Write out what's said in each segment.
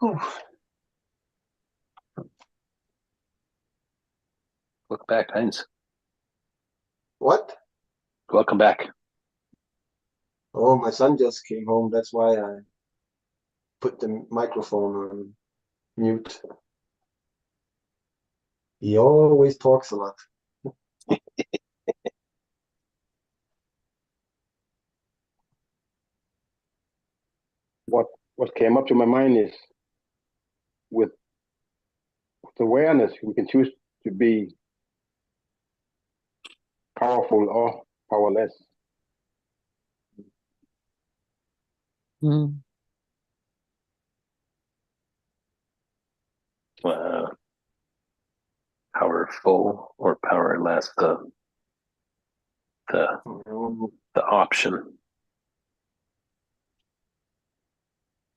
Ooh. Welcome back, Heinz. What? Welcome back. Oh, my son just came home. That's why I put the microphone on mute. He always talks a lot. What came up to my mind is with awareness, we can choose to be powerful or powerless. Mm. Powerful or powerless, the option.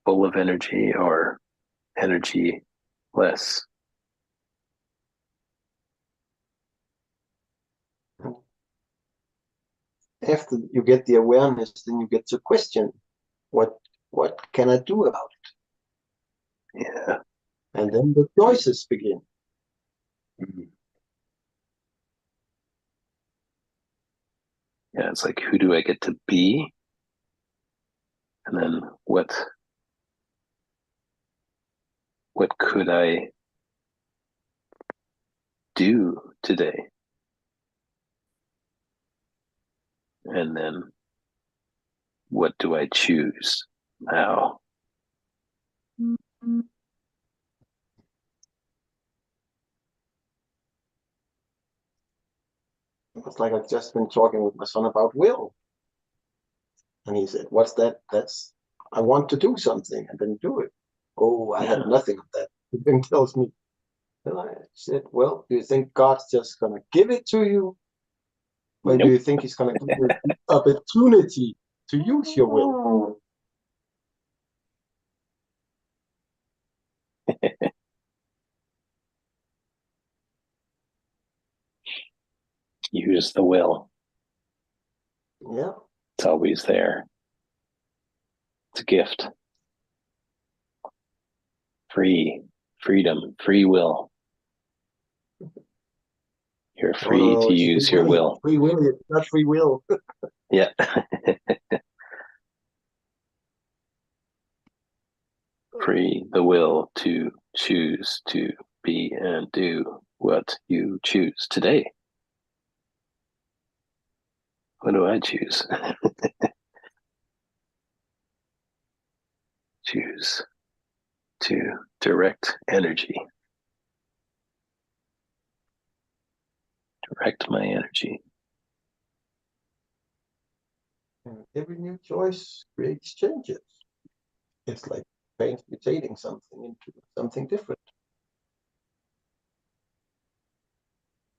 Full of energy or energy less. After you get the awareness, then you get to question what can I do about it? Yeah. And then the choices begin. Mm-hmm. Yeah, it's like, who do I get to be? And then what could I do today? And then what do I choose now? Mm-hmm. It's like I've just been talking with my son about will. And he said, what's that? That's, I want to do something and then do it. Oh, I had nothing of that. He then tells me, and I said, well, do you think God's just going to give it to you? Or do you think he's going to give you the opportunity to use your will? Use the will. Yeah. It's always there. It's a gift. Freedom, free will. You're free to use your will. Free will, it's not free will. Yeah. Free the will to choose to be and do what you choose today. What do I choose? Choose to direct energy. Direct my energy. And every new choice creates changes. It's like transmutating something into something different.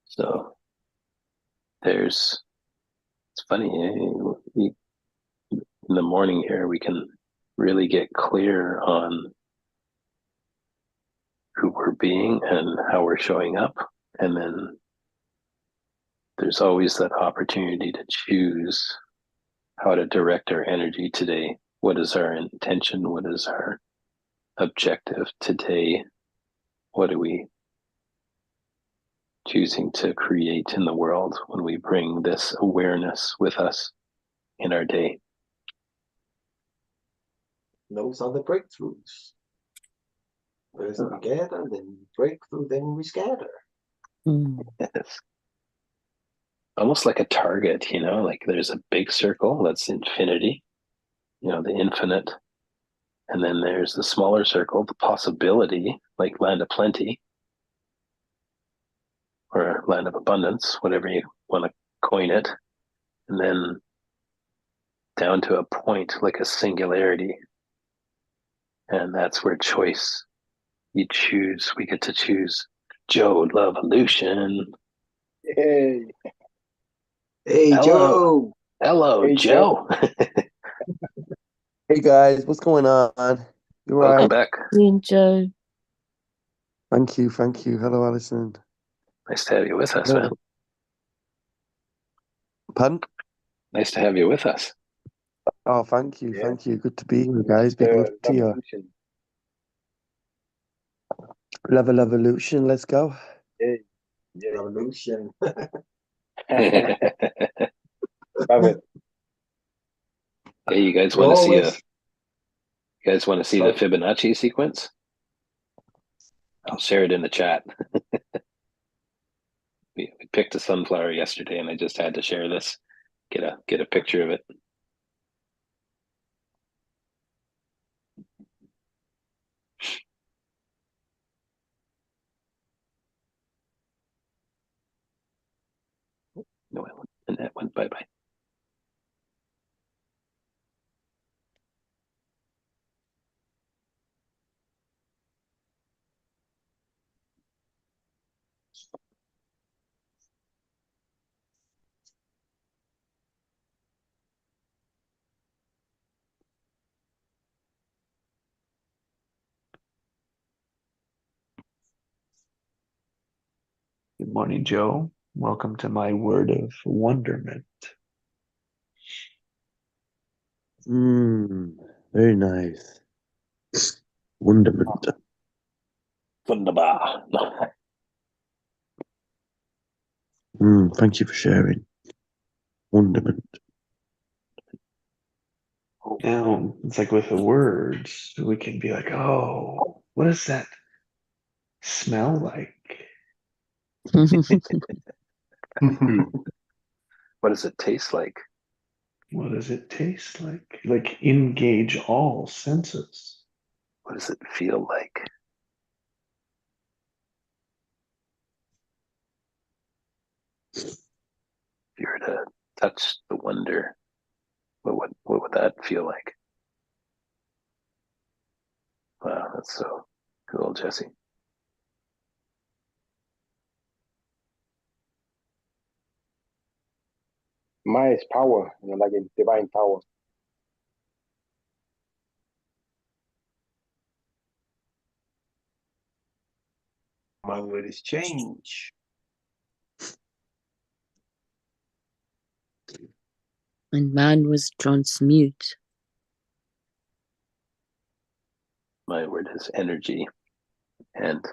So it's funny, in the morning here, we can really get clear on who we're being and how we're showing up. And then there's always that opportunity to choose how to direct our energy today. What is our intention? What is our objective today? What are we choosing to create in the world when we bring this awareness with us in our day? Those are the breakthroughs. First we gather, then we break through, then we scatter. Yes. Almost like a target, like there's a big circle that's infinity, the infinite. And then there's the smaller circle, the possibility, like land of plenty or land of abundance, whatever you want to coin it. And then down to a point, like a singularity. And that's where choice, we get to choose Joe Lovolution. Hey. Hey, Hello. Joe. Hello, Hey, Joe. Hey guys, what's going on? You Welcome right? back. Joe. Thank you. Hello, Alison. Nice to have you with us, man. Pardon? Nice to have you with us. Oh, thank you. Yeah. Thank you. Good to be here, guys. Big love to you. Love evolution. Let's go. Yeah, yeah. Revolution. Love it. Hey, you guys You want to see always the Fibonacci sequence? I'll share it in the chat. We picked a sunflower yesterday, and I just had to share this. Get a picture of it. No, and that went bye bye. Good morning, Joe. Welcome to my word of wonderment. Very nice. Wonderment. Wunderbar. Thank you for sharing. Wonderment. Now, it's like with the words, we can be like, oh, what does that smell like? What does it taste like? What does it taste like? Like, engage all senses. What does it feel like? If you were to touch the wonder, what would that feel like? Wow, that's so cool, Jesse. Mine is power, like a divine power. My word is change. And mine was transmute. My word is energy. And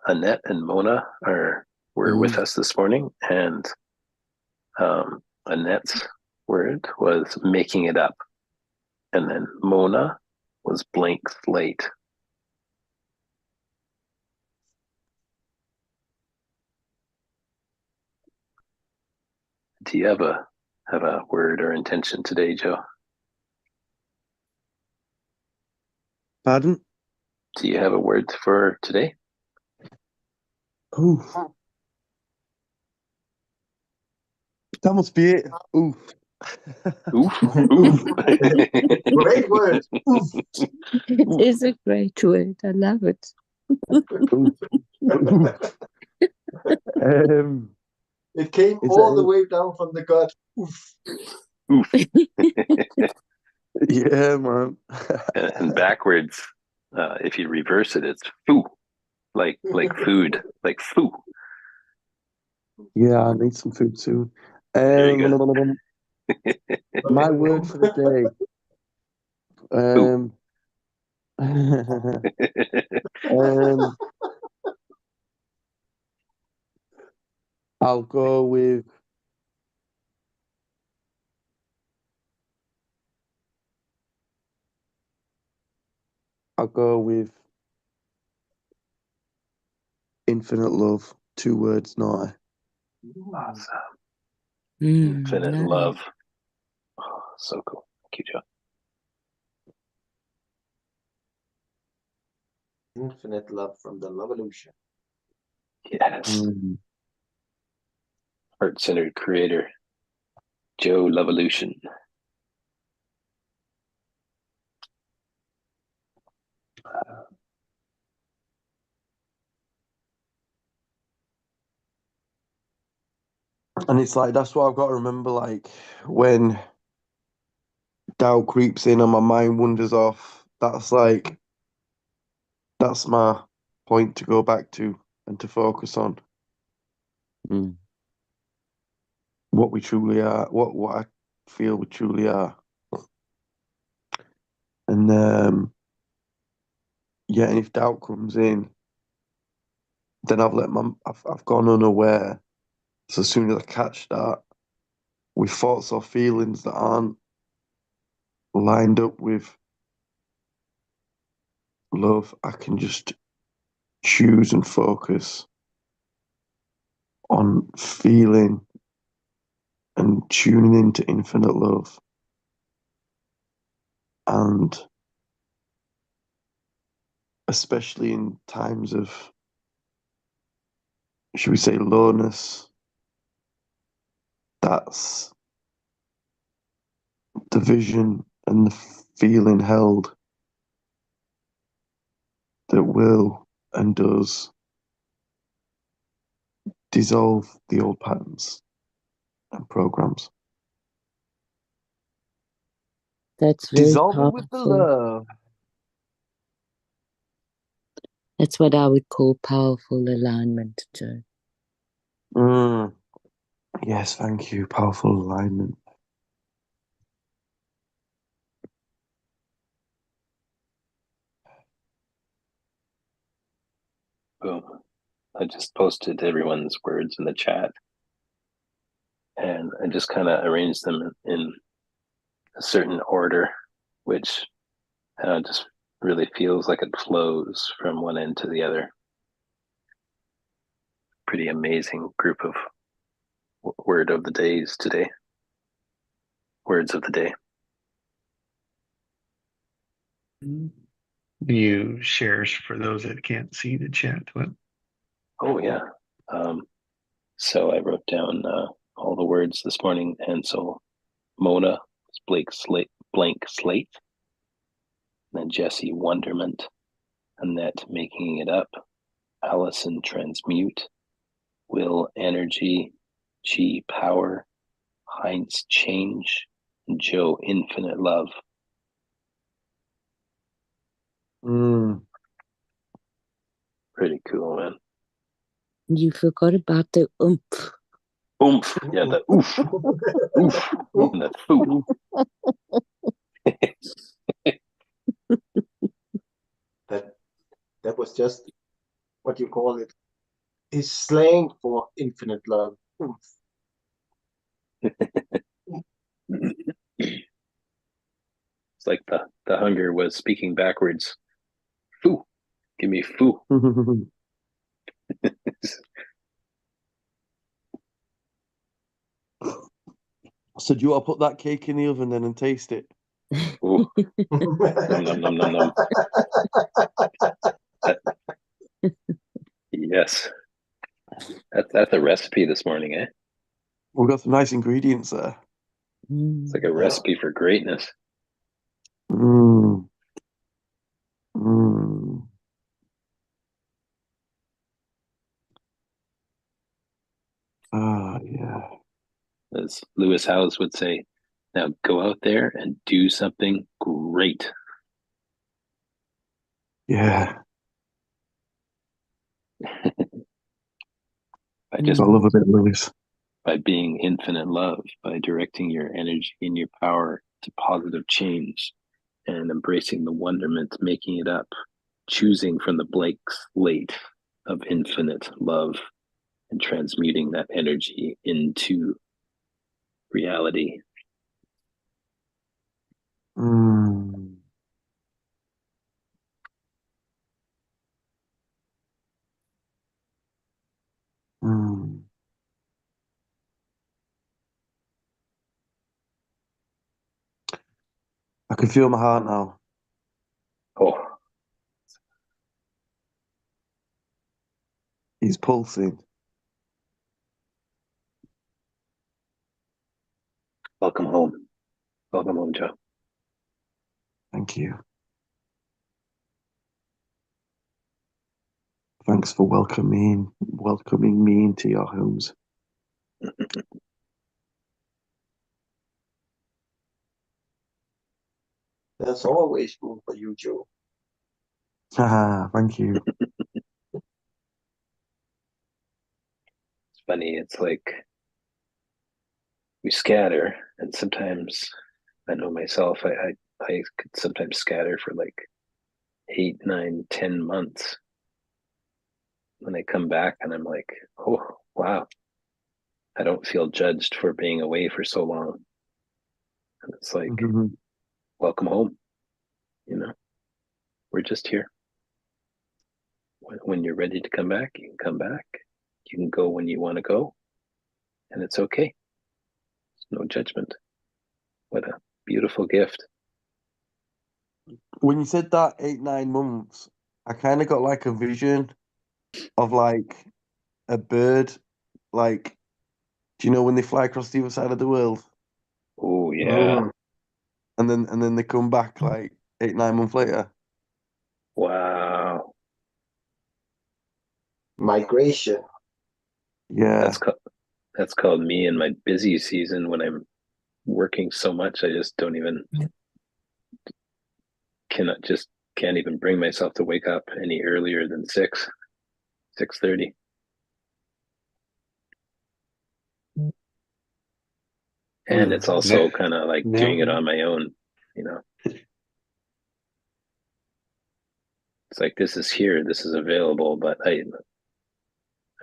Annette and Mona were with us this morning, and Annette's word was making it up, and then Mona was blank slate. Do you have a word or intention today, Joe? Pardon? Do you have a word for today? Ooh. That must be it. Ooh. Oof. Oof. Great word. Oof. It is a great word. I love it. Ooh. It came Is all that the it? way down from the gut. Oof. Oof. Yeah, man. And backwards, if you reverse it, it's foo, like food, like foo. Yeah, I need some food soon. There you go. My word for the day. Foo. um, I'll go with infinite love. 2 words, not Awesome. Mm, Infinite nice. love. Oh, so cool. Thank you, Joe. Infinite love from the Lovolution. Yes. Mm. Heart-centered creator, Joe Lovolution. And it's like that's what I've got to remember. Like when doubt creeps in and my mind wanders off, that's my point to go back to and to focus on what we truly are, what I feel we truly are. And yeah, and if doubt comes in, then I've gone unaware. So as soon as I catch that, with thoughts or feelings that aren't lined up with love, I can just choose and focus on feeling and tuning into infinite love. And especially in times of, should we say, lowness, that's the vision and the feeling held that will and does dissolve the old patterns and programs. That's very Dissolve it with the powerful. love. That's what I would call powerful alignment, Joe. Yes, thank you. Powerful alignment. Boom. I just posted everyone's words in the chat, and I just kind of arranged them in a certain order, which just really feels like it flows from one end to the other. Pretty amazing group of word of the days today. Words of the day. You shares for those that can't see the chat. What? Oh yeah. So I wrote down all the words this morning, and so Mona was blank slate, and then Jesse wonderment, Annette making it up, Allison transmute, Will energy, Chi power, Heinz change, and Joe infinite love. Pretty cool, man. You forgot about the oomph. Oomph. Yeah, the oof. Oof. And the foo. That was just what you call it. Is slang for infinite love. It's like the hunger was speaking backwards. Foo. Give me foo. So do you want to put that cake in the oven then and taste it? Ooh. Nom, nom, nom, nom, nom. Yes. That's a recipe this morning, eh? We've got some nice ingredients there. It's like a recipe for greatness. Mm. Mm. Ah, yeah. As Lewis Howes would say, now go out there and do something great. Yeah. By just I love a bit of Lewis. by being infinite love, by directing your energy and your power to positive change and embracing the wonderment, making it up, choosing from the blank slate of infinite love and transmuting that energy into reality. Mm. Mm. I can feel my heart now. Oh, He's pulsing. welcome home. Welcome home, Joe. Thank you. Thanks for welcoming me into your homes. There's always room for you, Joe. Thank you. It's funny, it's like we scatter, and sometimes I know myself, I could sometimes scatter for like 8, 9, 10 months. when I come back and I'm like, oh wow, I don't feel judged for being away for so long. And it's like, Mhm. welcome home. We're just here. When you're ready to come back, you can come back. You can go when you want to go, and it's okay. There's no judgment. What a beautiful gift. When you said that 8, 9 months, I kind of got like a vision of like a bird, like, do you know when they fly across the other side of the world Oh yeah. Mm, and then they come back like 8, 9 months later? Wow. migration. Yeah, That's called me in my busy season when I'm working so much I just don't even can't even bring myself to wake up any earlier than 6:30. And it's also kind of like doing it Now, on my own, you know. It's like this is here, this is available, but I'm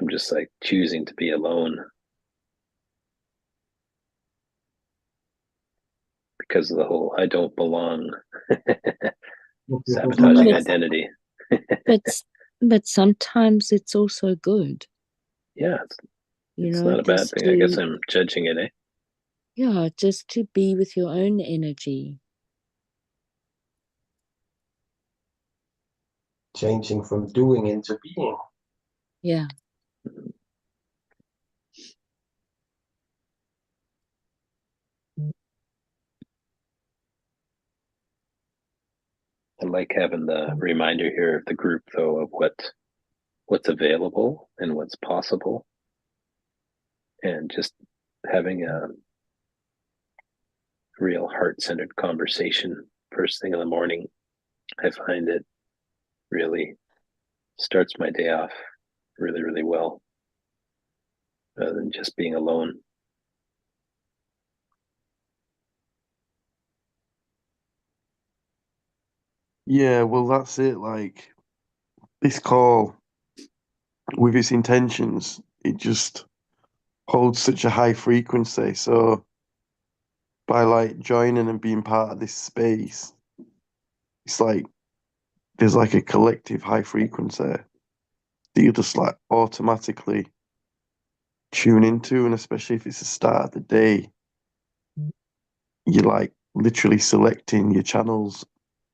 just like choosing to be alone because of the whole I don't belong sabotaging But identity. but but sometimes it's also good, Yeah, you it's know, not a bad just thing. I guess to, I'm judging it, eh? yeah, just to be with your own energy. Changing from doing into being. Yeah. I like having the reminder here of the group though of what's available and what's possible, and just having a real heart-centered conversation first thing in the morning. I find it really starts my day off really, really well, rather than just being alone. yeah. Well, that's it. Like this call with its intentions, it just holds such a high frequency. So by like joining and being part of this space, it's like there's like a collective high frequency that you just like automatically tune into, and especially if it's the start of the day, you're like literally selecting your channels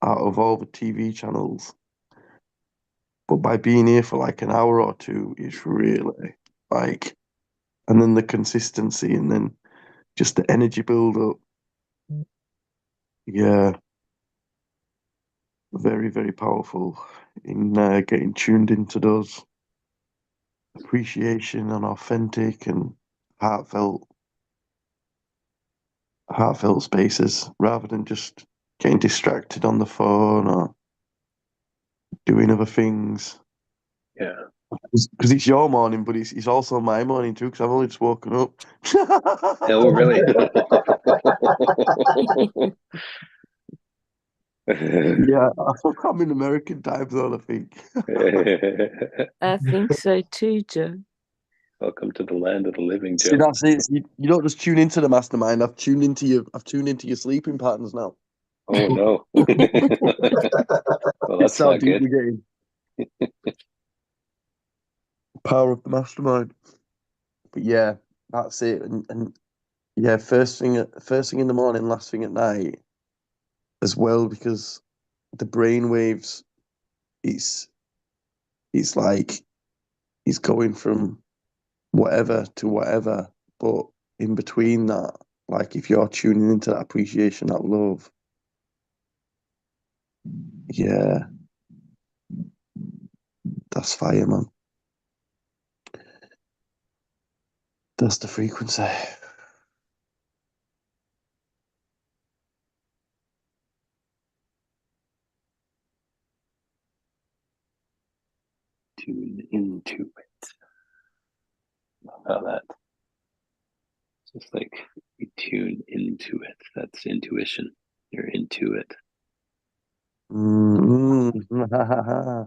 out of all the TV channels. But by being here for like an hour or two, it's really like, and then the consistency, and then just the energy build up. Yeah, very, very powerful in getting tuned into those appreciation and authentic and heartfelt, heartfelt spaces rather than just getting distracted on the phone or doing other things. Yeah. Because it's your morning, but it's also my morning too. Because I've only just woken up. Oh, really? Yeah, I'm in American time zone, I think. I think so too, Joe. Welcome to the land of the living, See, Joe. that's it. You don't just tune into the mastermind. I've tuned into your sleeping patterns now. Oh no. Well, It's that's how not deep good. we're getting. Power of the mastermind. But yeah, that's it. And yeah, first thing in the morning, last thing at night as well, because the brain waves, it's it's like it's going from whatever to whatever, but in between that, like if you're tuning into that appreciation, that love, yeah, that's fire, man. That's the frequency. Tune into it. How that just like you tune into it. That's intuition. You're into it. Mm-hmm.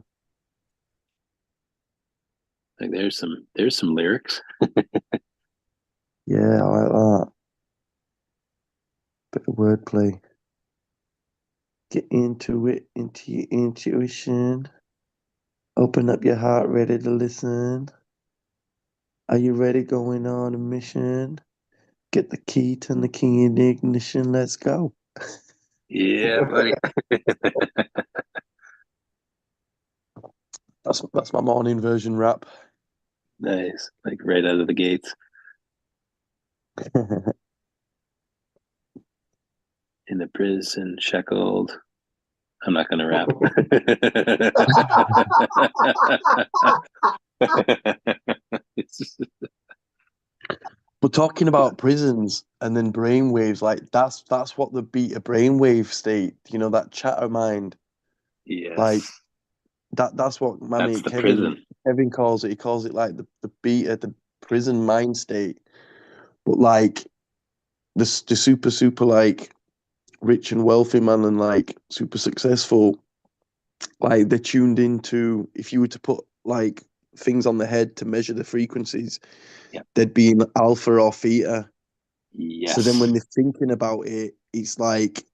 Like there's some lyrics. Yeah, I like that. Bit of wordplay. Get into it, into your intuition. Open up your heart, ready to listen. Are you ready going on a mission? Get the key, turn the key in the ignition, let's go. Yeah, buddy. That's my morning version rap. Nice. Like right out of the gates. In the prison shackled. I'm not gonna rap. But talking about prisons and then brainwaves, like that's what the beta brainwave state, that chatter mind, like Yes. that's what my That's mate the Kevin prison. calls it. He calls it like the beta, the prison mind state. But like the super like rich and wealthy man and like super successful, like they're tuned into, if you were to put like things on the head to measure the frequencies, Yeah. they'd be in alpha or theta. So then when Yes. they're thinking about it, it's like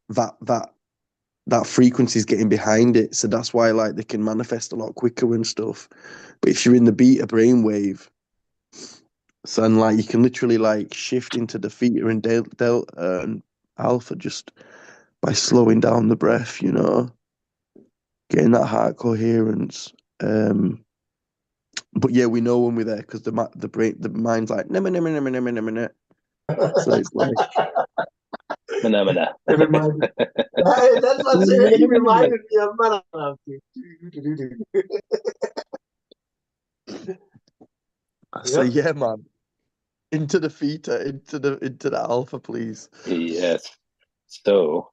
that frequency is getting behind it. So that's why like they can manifest a lot quicker and stuff. But if you're in the beta brainwave, so and like you can literally like shift into the theta and delta and alpha just by slowing down the breath, getting that heart coherence. But yeah, we know when we're there because the mind's like so it's like Phenomena. It reminded, that's what he reminded me of. so Yep. yeah, man. Into the theta, into the alpha, please. Yes. So,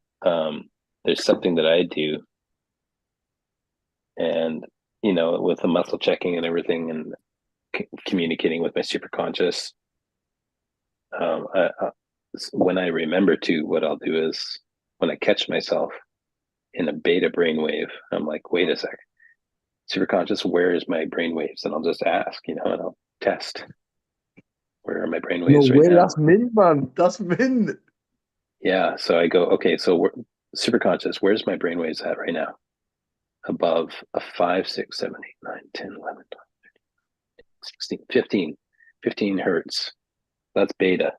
there's something that I do, and with the muscle checking and everything, and communicating with my superconscious. When I remember to, what I'll do is when I catch myself in a beta brainwave, I'm like, wait a sec, superconscious, where is my brainwaves? And I'll just ask, and I'll test. Where are my No brainwaves right way, now? that's min, man. That's min. Yeah. So I go, okay, so superconscious, where's my brainwaves at right now? Above a 5, 6, 7, 8, 9, 10, 11, 12, 16, 15 hertz. That's beta.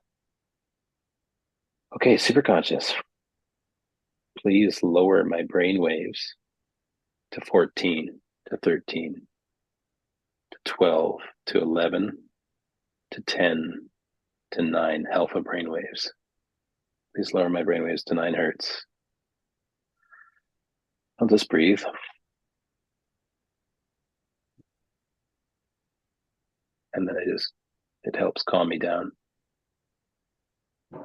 Okay, superconscious, please lower my brainwaves to 14, to 13, to 12, to 11, to 10, to 9 alpha brainwaves. Please lower my brainwaves to 9 hertz. I'll just breathe. And then it helps calm me down.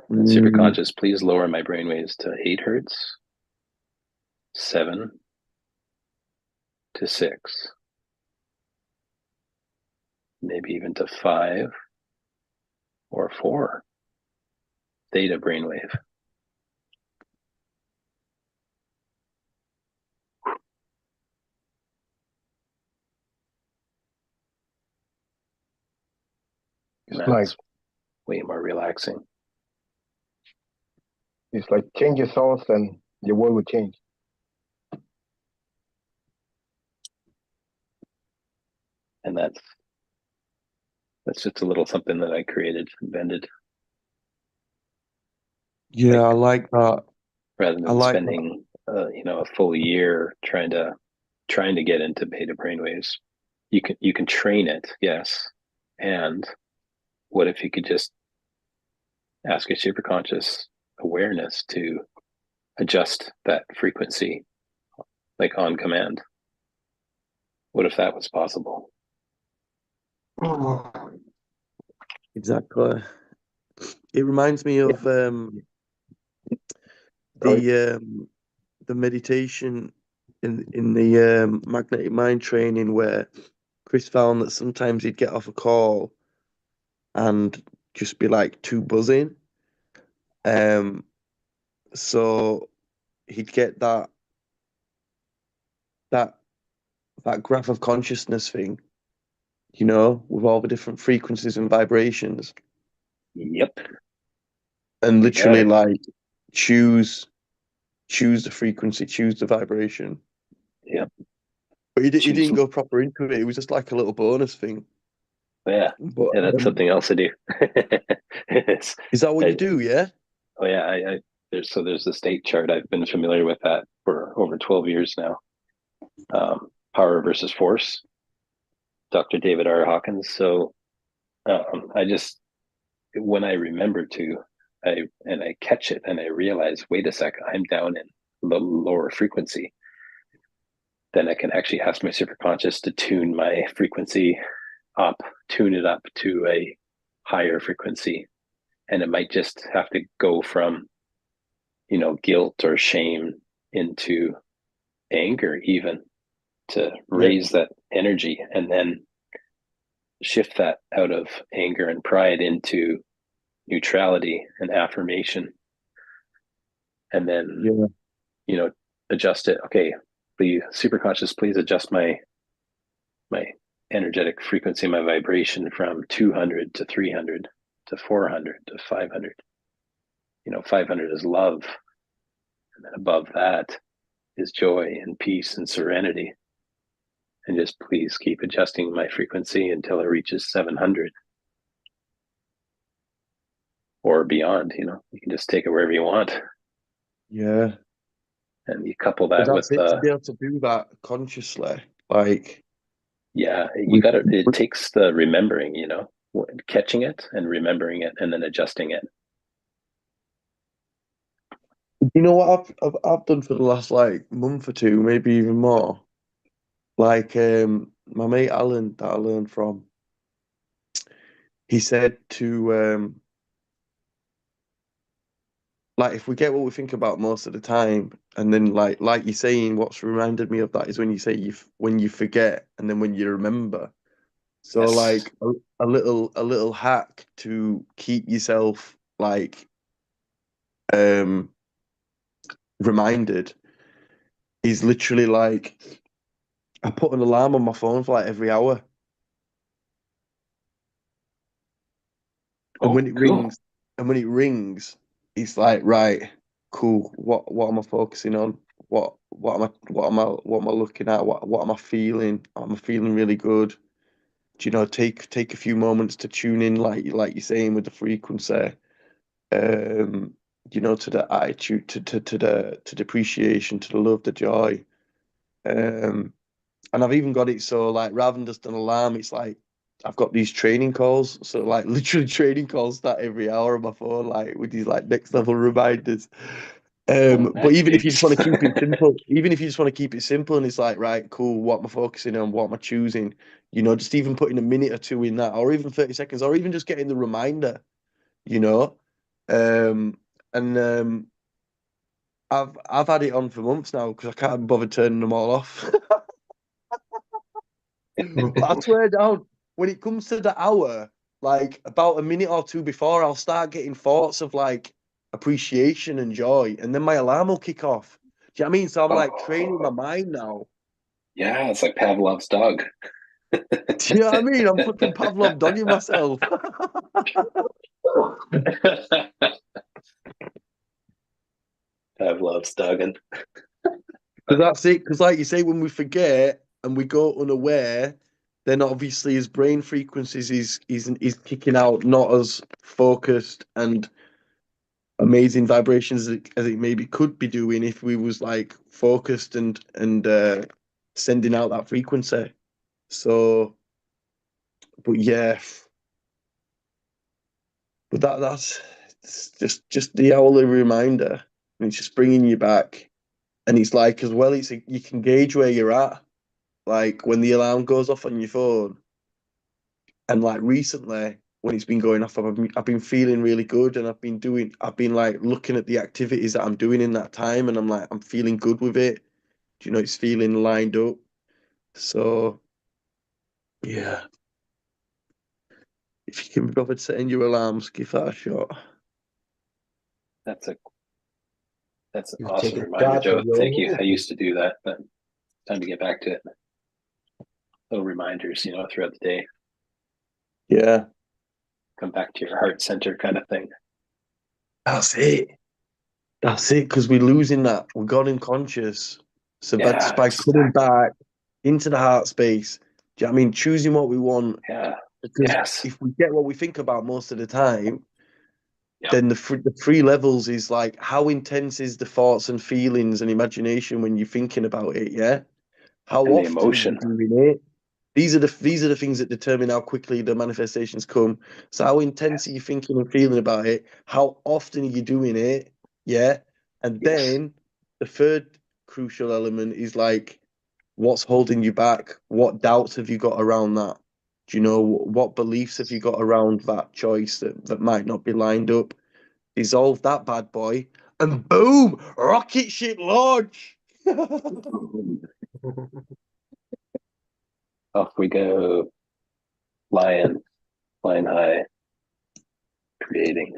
And superconscious, please lower my brainwaves to 8 hertz, 7, to 6, maybe even to 5 or 4 theta brainwave. It's That's like way more relaxing. it's like change your thoughts and your world will change. And that's just a little something that I invented. Yeah, Like, I like that. rather I than like that. spending a full year trying to get into beta brainwaves. You can train it, yes. And what if you could just ask a superconscious awareness to adjust that frequency, like on command? What if that was possible? Exactly. It reminds me of the meditation in the magnetic mind training where Chris found that sometimes he'd get off a call and just be like too buzzing. So he'd get that that graph of consciousness thing. you know, with all the different frequencies and vibrations, Yep. and You got literally it. like choose the frequency, choose the vibration. Yep. But he Choose. didn't go proper into it. It was just like a little bonus thing. Yeah. But Yeah, that's something else to do. It's, is that what you I, do? Yeah. oh yeah, there's the state chart. I've been familiar with that for over 12 years now. Power versus force, Dr. David R. Hawkins. So I just, when I remember to, I catch it and I realize, wait a second, I'm down in the lower frequency. Then I can actually ask my superconscious to tune my frequency up, tune it up to a higher frequency. And it might just have to go from, guilt or shame into anger, even to Yeah. raise that energy, and then shift that out of anger and pride into neutrality and affirmation. And then, Yeah. adjust it. Okay, the superconscious, please adjust my energetic frequency, my vibration from 200 to 300 to 400 to 500. 500 is love, and then above that is joy and peace and serenity. And just please keep adjusting my frequency until it reaches 700 or beyond. You can just take it wherever you want. Yeah. And you couple But that with that's it, to be able to do that consciously. Like, yeah, we, it takes the remembering, catching it and remembering it and then adjusting it. you know what I've done for the last like month or two, maybe even more. Like, my mate Alan that I learned from, he said to like, if we get what we think about most of the time, and then like you're saying, what's reminded me of that is when you say when you forget and then when you remember. So Yes. like a little hack to keep yourself like um reminded is literally like, I put an alarm on my phone for like every hour. And Oh, when it cool. rings, it's like, right, cool. What am I focusing on? What am I looking at? What am I feeling? Am I feeling really good? Do you know, take a few moments to tune in, like you're saying, with the frequency. To the attitude, to the appreciation, to the love, the joy. Um, and I've even got it so like, rather than just an alarm, it's like I've got these training calls. So like literally training calls start every hour on my phone, like with these like next level reminders. But even if you just want to keep it simple, and it's like, right, cool, what am I focusing on? What am I choosing? Just even putting a minute or two in that, or even 30 seconds, or even just getting the reminder, you know. Um, and I've had it on for months now because I can't bother turning them all off. But I swear down, when it comes to the hour, like about a minute or two before, I'll start getting thoughts of like appreciation and joy, and then my alarm will kick off. Do you know what I mean? So I'm like training my mind now. Yeah, it's like Pavlov's dog. Do you know what I mean? I'm fucking Pavlov dogging myself. Pavlov's dog. And Because that's it. Because like you say, when we forget and we go unaware, then obviously his brain frequencies is kicking out, not as focused and amazing vibrations as it maybe could be doing if we was like focused and sending out that frequency. So, but yeah, but that's it's just the hourly reminder, and it's just bringing you back. And it's like, as well, you can gauge where you're at, like when the alarm goes off on your phone. And like recently, when it's been going off, I've been feeling really good, and I've been like looking at the activities that I'm doing in that time, and I'm feeling good with it. It's feeling lined up. So yeah, if you can be bothered setting your alarms, give that a shot. that's a that's an You take awesome a reminder, shot Joe. of your Thank you. own I used to do that, but time to get back to it. Little reminders, throughout the day. Yeah, Come back to your heart center kind of thing. that's it. That's it, because we're losing that. We're gone unconscious. So that's Yeah, by coming exactly. back into the heart space. Do you know what I mean? Choosing what we want. Yeah. Because Yes. if we get what we think about most of the time, Yep. then the three levels is like how intense is the thoughts and feelings and imagination when you're thinking about it, yeah? How And the often are you emotion. doing it? These are the things that determine how quickly the manifestations come. So how intense are you thinking and feeling about it? How often are you doing it? Yeah. And Yes. then the third crucial element is like what's holding you back? What doubts have you got around that? Do you know what beliefs have you got around that choice that might not be lined up? Dissolve that bad boy, and boom, rocket ship launch. Off we go. Flying high, creating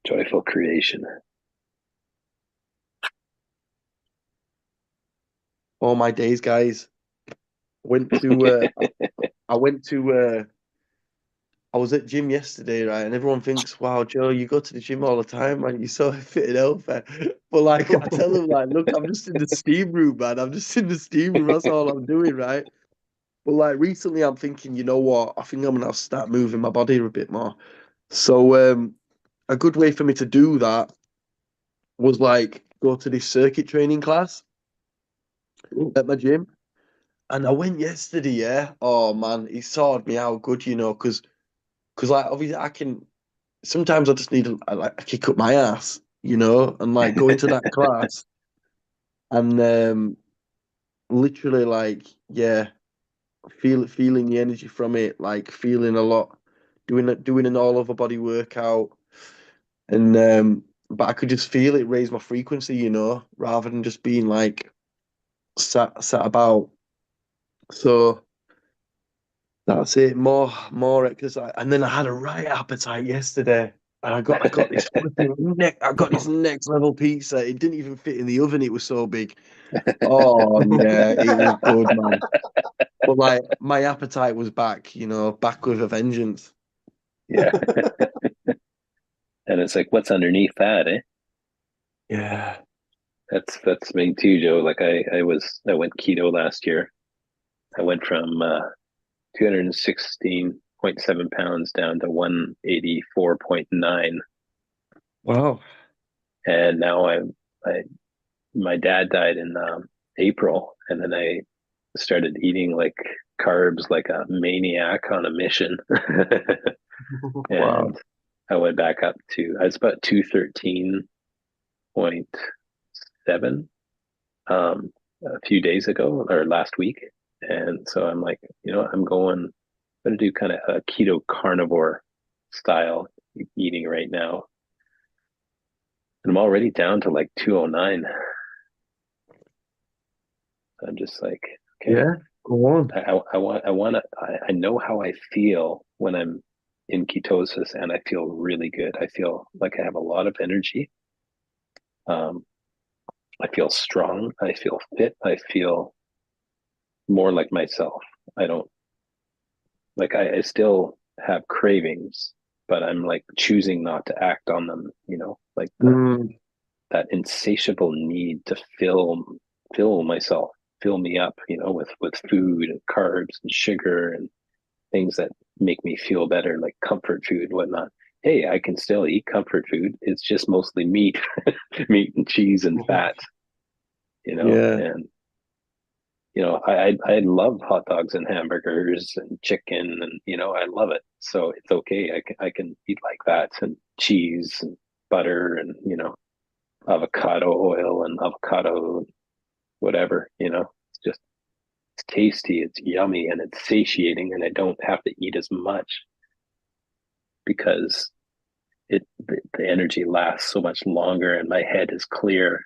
joyful creation. All my days, guys. Went to I went to I was at gym yesterday, right? And everyone thinks, wow, Joe, you go to the gym all the time, man. You're so fit and healthy. But like I tell them, like, look, I'm just in the steam room, man. I'm just in the steam room. That's all I'm doing, right? But like recently I'm thinking, you know what? I think I'm gonna start moving my body a bit more. So a good way for me to do that was like go to this circuit training class at my gym. And I went yesterday, yeah. Oh man, it sorted me out good, you know, because like obviously I can sometimes I just need like a kick up my ass, you know, and like go into that class and literally like yeah, feeling the energy from it, like feeling a lot, doing an all over body workout, and but I could just feel it raise my frequency, you know, rather than just being like sat about. So that's it. More exercise, and then I had a right appetite yesterday, and I got this flipping I got this next level pizza. It didn't even fit in the oven. It was so big. Oh yeah, it was good, man. But like my appetite was back, you know, back with a vengeance. Yeah. And it's like, what's underneath that, eh? Yeah. That's me too, Joe. Like I went keto last year. I went from 216.7 pounds down to 184.9. Wow. And now I my dad died in April, and then I started eating like carbs like a maniac on a mission. Wow. And I went back up to I was about 213.7 a few days ago or last week. And so I'm like, I'm going to do kind of a keto carnivore style eating right now. And I'm already down to like 209. I'm just like, okay, Yeah. Go on. I know how I feel when I'm in ketosis, and I feel really good. I feel like I have a lot of energy. Um, I feel strong. I feel fit. I feel more like myself. I don't like, I still have cravings, but I'm like choosing not to act on them, like Mm, that insatiable need to fill myself, fill me up, with food and carbs and sugar and things that make me feel better, like comfort food and whatnot. Hey, I can still eat comfort food. It's just mostly meat, meat and cheese and fat, yeah. and I love hot dogs and hamburgers and chicken, and I love it. So it's okay. I can eat like that, and cheese and butter and avocado oil and avocado whatever. It's just it's tasty, it's yummy, and it's satiating, and I don't have to eat as much because the energy lasts so much longer, and my head is clear,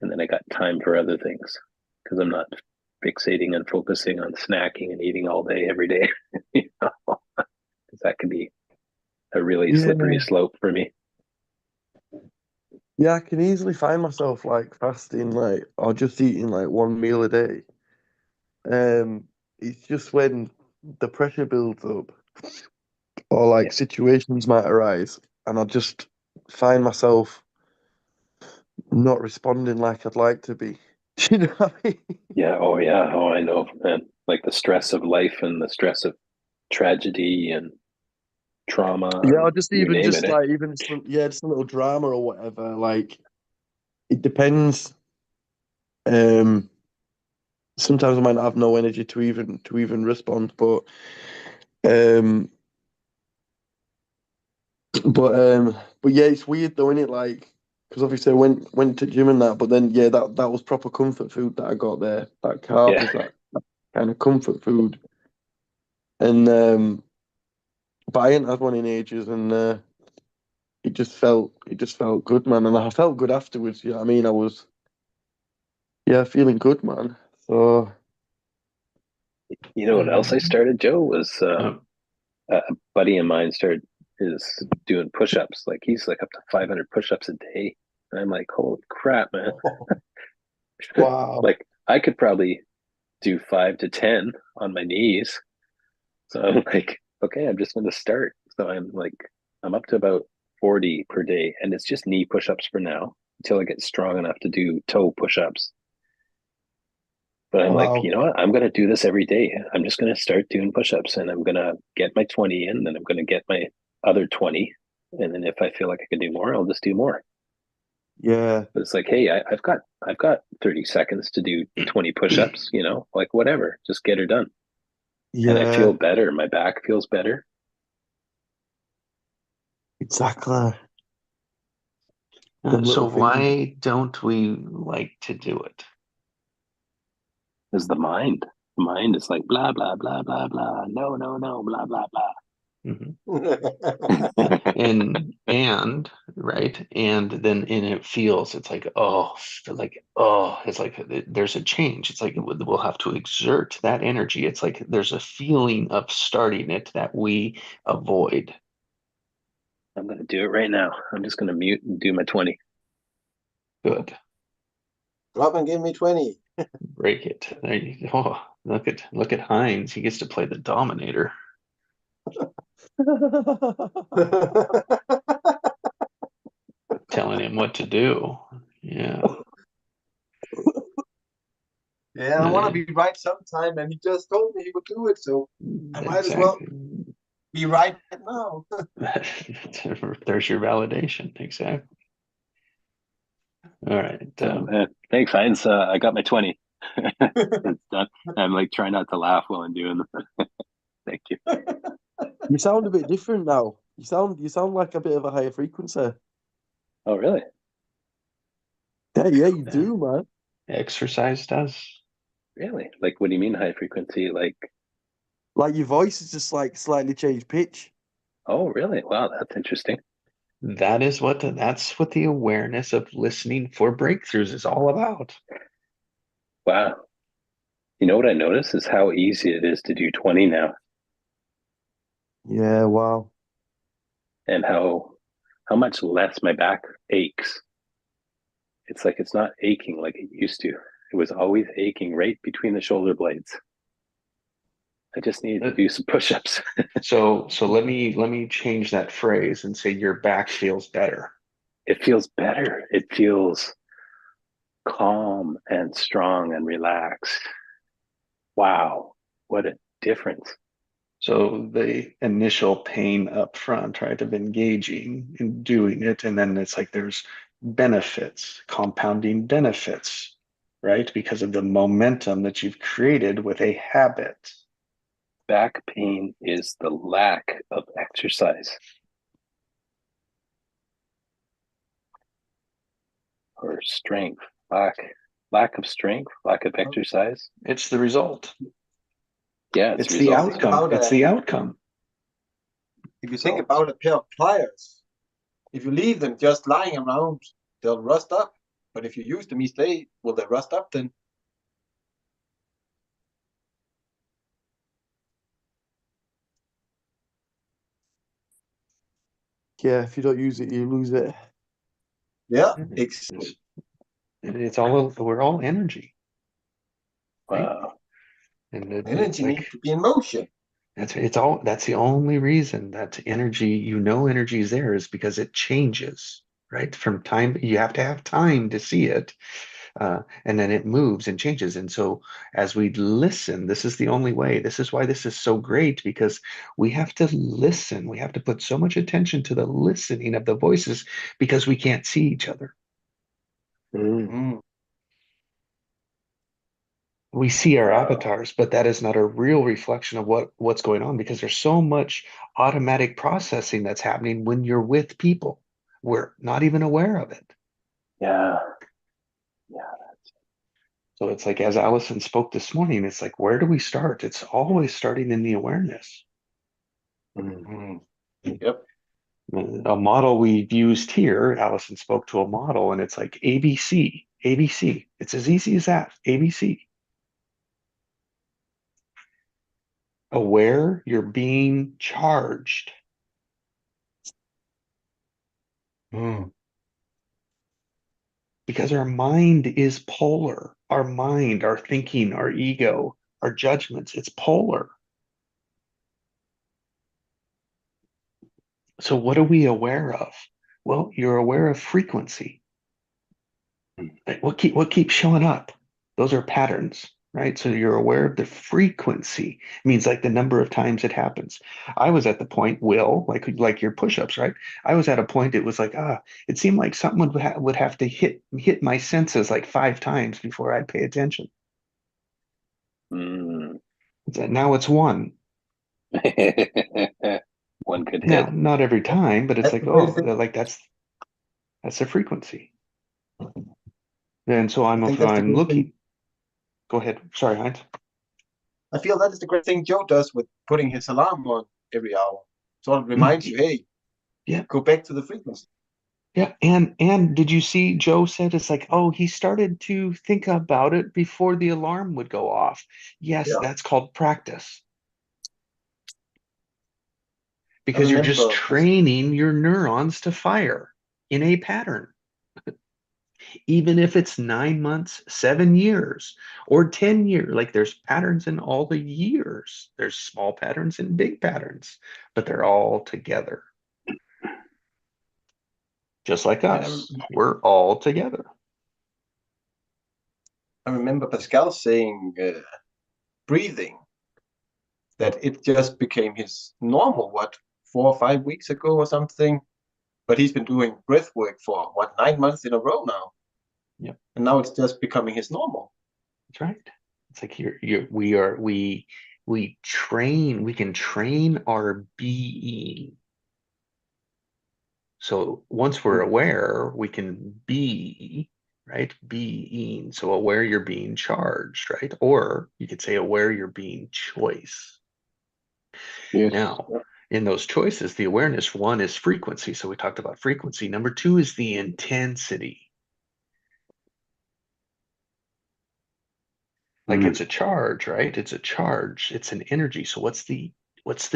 and then I got time for other things because I'm not fixating and focusing on snacking and eating all day every day. Because that can be a really slippery Yeah. slope for me. Yeah, I can easily find myself like fasting, like or just eating like one meal a day. It's just when the pressure builds up or like Yeah. situations might arise and I just find myself not responding like I'd like to be. Do you know what I mean? Yeah. Oh, yeah. Oh, I know, man. Like the stress of life and the stress of tragedy and trauma, Yeah, or and just you even name it. just Eh? like even just, yeah, just a little drama or whatever. Like it depends. Um, sometimes I might not have no energy to even respond, um, but yeah, it's weird though, isn't it? Like because obviously I went to gym and that, but then yeah, that was proper comfort food that I got there. That carb Yeah. was that kind of comfort food, and but I ain't had one in ages, and it just felt good, man, and I felt good afterwards. You know what I mean? I was yeah feeling good, man. So You know what else I started, Joe, was Oh, a buddy of mine started is doing push-ups. Like he's like up to 500 push-ups a day. And I'm like, holy crap, man. wow, Like I could probably do 5 to 10 on my knees. So I'm like, okay, I'm just going to start. So I'm up to about 40 per day, and it's just knee push-ups for now until I get strong enough to do toe push-ups. But I'm like, wow. you know what? I'm going to do this every day. I'm just going to start doing push-ups, and I'm going to get my 20 in, then I'm going to get my other 20. And then if I feel like I can do more, I'll just do more. Yeah, But it's like, hey, I've got 30 seconds to do 20 push-ups, like whatever, just get her done. And I feel yeah, better. My back feels better. exactly. Them so little things. why don't we like to do it? Is the mind. The mind is like blah blah blah blah blah. No, no, no, blah blah Mhm. blah. And right, and then and it feels it's like it's like there's a change. It's like we'll have to exert that energy. It's like there's a feeling of starting it that we avoid. I'm gonna do it right now. I'm just gonna mute and do my 20. Good. Drop and give me 20. Break it. There you go. Oh, look at Heinz. He gets to play the Dominator, telling him what to do. Yeah. Yeah, I want to be right sometime, and he just told me he would do it, so I might as well Exactly. be right now. There's your validation. Exactly. All right. Oh man, thanks, Heinz. I got my 20. It's done. I'm like trying not to laugh while I'm doing them. Thank you. You sound a bit different now. You sound like a bit of a higher frequency. Oh really? Yeah, yeah, you Yeah. do, man. Exercise does. Really? Like, what do you mean high frequency? Like, Like your voice is just like slightly changed pitch. oh really? Wow, that's interesting. That's what the awareness of listening for breakthroughs is all about. Wow. You know what I notice is how easy it is to do 20 now, Yeah, wow. and how much less my back aches. It's like it's not aching like it used to. It was always aching right between the shoulder blades. I just needed to Uh, do some push-ups. So let me change that phrase and say your back feels better. It feels better. It feels calm and strong and relaxed. Wow, what a difference. So the initial pain up front, right, of engaging and doing it, and then it's like there's benefits, compounding benefits, right? Because of the momentum that you've created with a habit. Back pain is the lack of exercise or strength. Lack of strength, lack of exercise. It's the result. Yeah, it's a It's the result. Think outcome. about It's the outcome. if you think about a pair of pliers, if you leave them just lying around, they'll rust up. But if you use them each day, will they rust up then? Yeah, if you don't use it, you lose it. Yeah, It's all we're all energy, right? Wow. And it's Energy like needs to be in motion. that's the only reason that energy, energy is there, is because it changes, right? From time, you have to have time to see it. And then it moves and changes. And so as we listen, this is the only way. This is why this is so great, because we have to listen. We have to put so much attention to the listening of the voices because we can't see each other. Mm. We see our Wow. avatars, but that is not a real reflection of what's going on, because there's so much automatic processing that's happening when you're with people. We're not even aware of it. Yeah. So it's like, as Allison spoke this morning, it's like, where do we start? It's always starting in the awareness. Mm. Yep. A model we've used here, Allison spoke to a model, and it's like ABC, ABC. It's as easy as that, ABC. Aware you're being charged. Mm. Because our mind is polar. Our mind, our thinking, our ego, our judgments, it's polar. So what are we aware of? Well, you're aware of frequency. Like, what keeps showing up? Those are patterns, right? So you're aware of the frequency. It means like the number of times it happens. I was at the point, Will, like your push-ups, right? I was at a point, it was like, it seemed like something would have to hit my senses like 5 times before I'd pay attention. Mm. Now it's one. One could Now, hit. not every time, but it's That's like, the great oh, thing. like that's the frequency. And so I think if that's the I'm great thing. looking, go ahead. Sorry, Heinz. I feel that is the great thing Joe does with putting his alarm on every hour. Sort of reminds you, hey, Yeah. go back to the frequency. Yeah, and did you see Joe said it's like, oh, he started to think about it before the alarm would go off. Yes, Yeah. that's called practice. I Because you're just remember, training your neurons to fire in a pattern. Even if it's 9 months, 7 years, or 10 years, like there's patterns in all the years. There's small patterns and big patterns, but they're all together. Just like us, we're all together. I remember Pascal saying breathing, that it just became his normal, 4 or 5 weeks ago or something. But he's been doing breath work for 9 months in a row now. Yep. And now it's just becoming his normal. That's right. It's like we can train our being. So once we're aware, we can be, right? Being. So aware you're being charged, right? Or you could say aware you're being choice. Yes. Now, in those choices, the awareness, one is frequency. So we talked about frequency. Number two is the intensity. Like it's a charge, right? It's a charge. It's an energy. So what's the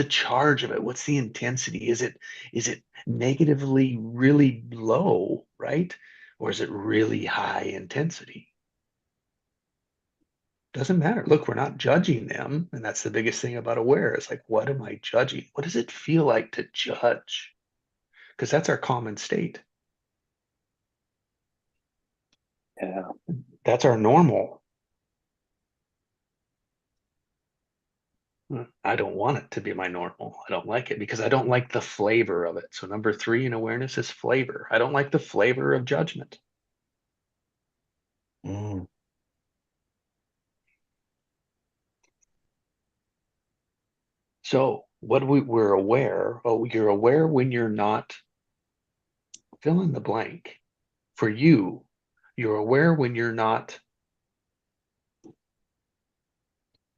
charge of it? What's the intensity? Is it negatively really low, right? Or is it really high intensity? Doesn't matter. Look, we're not judging them. And that's the biggest thing about aware. It's like, what am I judging? What does it feel like to judge? Because that's our common state. Yeah. That's our normal. I don't want it to be my normal. I don't like it because I don't like the flavor of it. So number three in awareness is flavor. I don't like the flavor of judgment. Mm. So we're aware. Oh, you're aware when you're not, fill in the blank. For you, you're aware when you're not.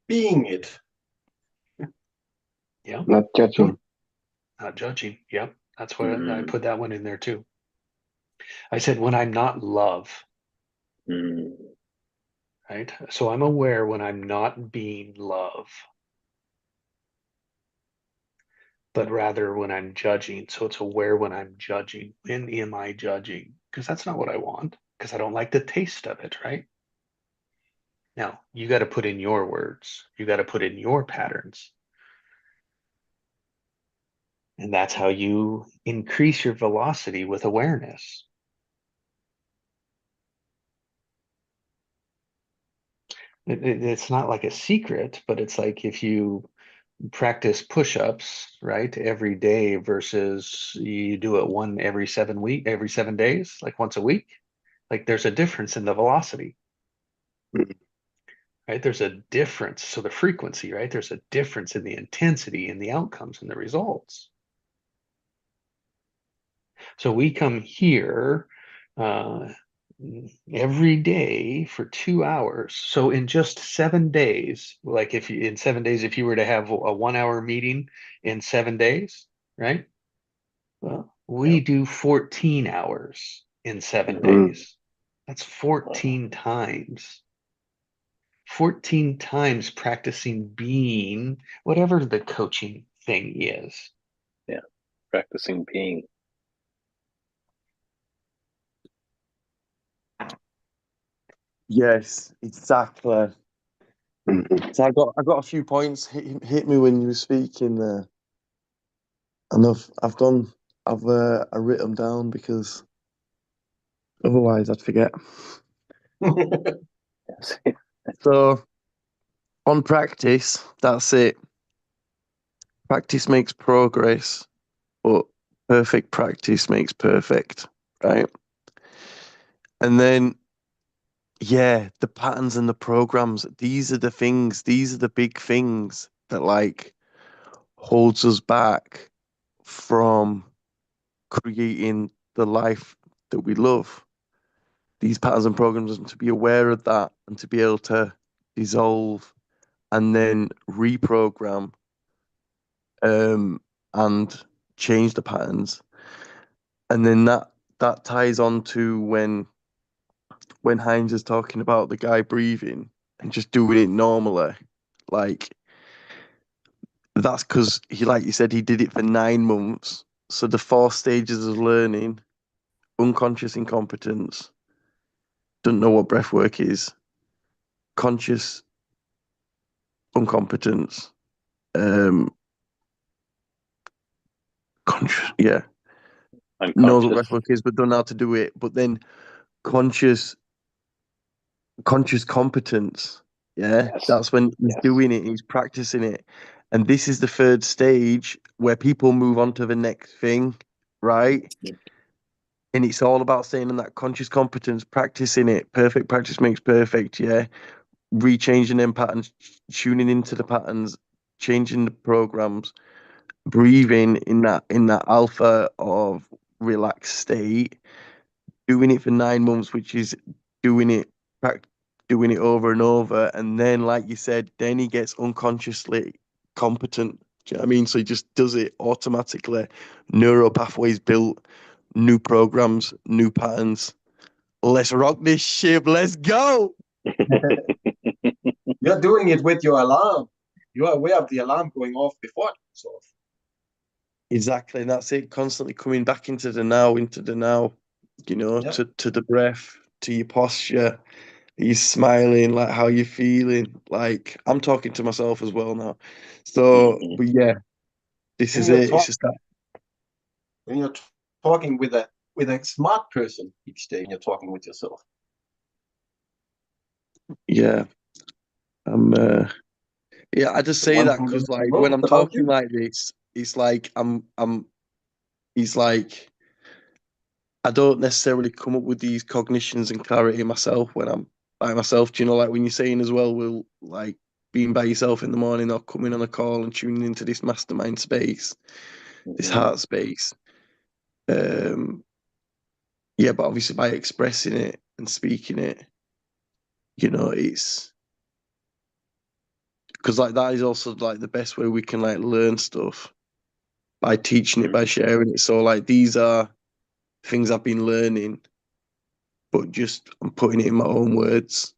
Being it. Yeah. Not judging. Not judging. Yep. That's why I Mm. put that one in there too. I said when I'm not love, Mm. right? So I'm aware when I'm not being love, but rather when I'm judging. So it's aware when I'm judging. When am I judging? Because that's not what I want, because I don't like the taste of it, right? Now, you got to put in your words, you got to put in your patterns. And that's how you increase your velocity with awareness. It's not like a secret, but it's like if you practice push-ups, right, every day versus you do it one every 7 days, like once a week, like there's a difference in the velocity, right? There's a difference. So the frequency, right? There's a difference in the intensity and the outcomes and the results. So we come here every day for 2 hours. So in just 7 days, like if you in 7 days, if you were to have a 1 hour meeting in 7 days, right? Well, we do 14 hours in 7 days. That's 14 times. 14 times practicing being whatever the coaching thing is. Yeah. Practicing being. Yes, exactly. So I got a few points hit me when you were speaking there, and I written them down because otherwise I'd forget. Yes. So on practice, that's it. Practice makes progress, but perfect practice makes perfect, right? And then yeah, the patterns and the programs, these are the things, these are the big things that like holds us back from creating the life that we love. These patterns and programs, and to be aware of that and to be able to dissolve and then reprogram and change the patterns. And then that ties on to when Heinz is talking about the guy breathing and just doing it normally. Like that's because he, like you said, he did it for 9 months. So the 4 stages of learning: unconscious incompetence, don't know what breath work is, conscious incompetence, um, conscious, yeah, knows what Unconscious. breath work is, but don't know how to do it. But then conscious, conscious competence, yeah, Yes. that's when he's Yes. doing it, he's practicing it. And this is the third stage where people move on to the next thing, right? And it's all about staying in that conscious competence, practicing it. Perfect practice makes perfect, yeah. Rechanging them patterns, tuning into the patterns, changing the programs, breathing in that alpha of relaxed state, doing it for 9 months, which is doing it doing it over and over, and then like you said, then he gets unconsciously competent. Do you know what I mean? So he just does it automatically. Neural pathways built, new programs, new patterns. Let's rock this ship. Let's go. You're doing it with your alarm. You are aware of the alarm going off before it goes off. Exactly, and that's it. Constantly coming back into the now, Yeah. to the breath, to your posture. Are you smiling? Like, how you feeling? Like, I'm talking to myself as well now. So, Mhm. but yeah, this When is you're it. It's talking, just that, when you're talking with a smart person each day, you're talking with yourself. yeah. I'm, yeah. I just The say one that who because, knows the like, when most I'm about talking you. like this, it's like it's like I don't necessarily come up with these cognitions and clarity myself when I'm by myself. Do you know, like when you're saying as well, will like being by yourself in the morning or coming on a call and tuning into this mastermind space, this Mhm. heart space. Um, yeah, but obviously by expressing it and speaking it, it's because like that is also like the best way we can like learn stuff by teaching it, by sharing it. So like these are things I've been learning, but just I'm putting it in my own words,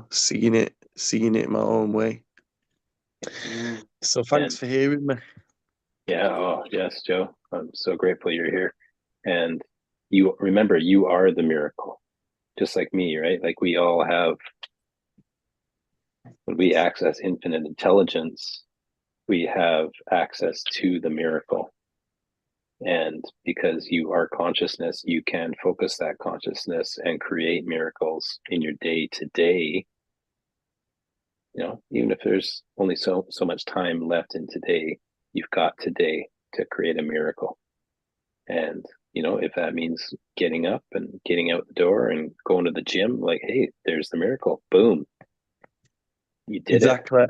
seeing it in my own way. Mm. So thanks And for hearing me. yeah, oh yes, Joe. I'm so grateful you're here. And you remember you are the miracle. Just like me, right? Like we all have When we access infinite intelligence, we have access to the miracle. And because you are consciousness, you can focus that consciousness and create miracles in your day to day. You know, even if there's only so much time left in today, you've got today to create a miracle. And, you know, if that means getting up and getting out the door and going to the gym, like, hey, there's the miracle. Boom. You did Exactly.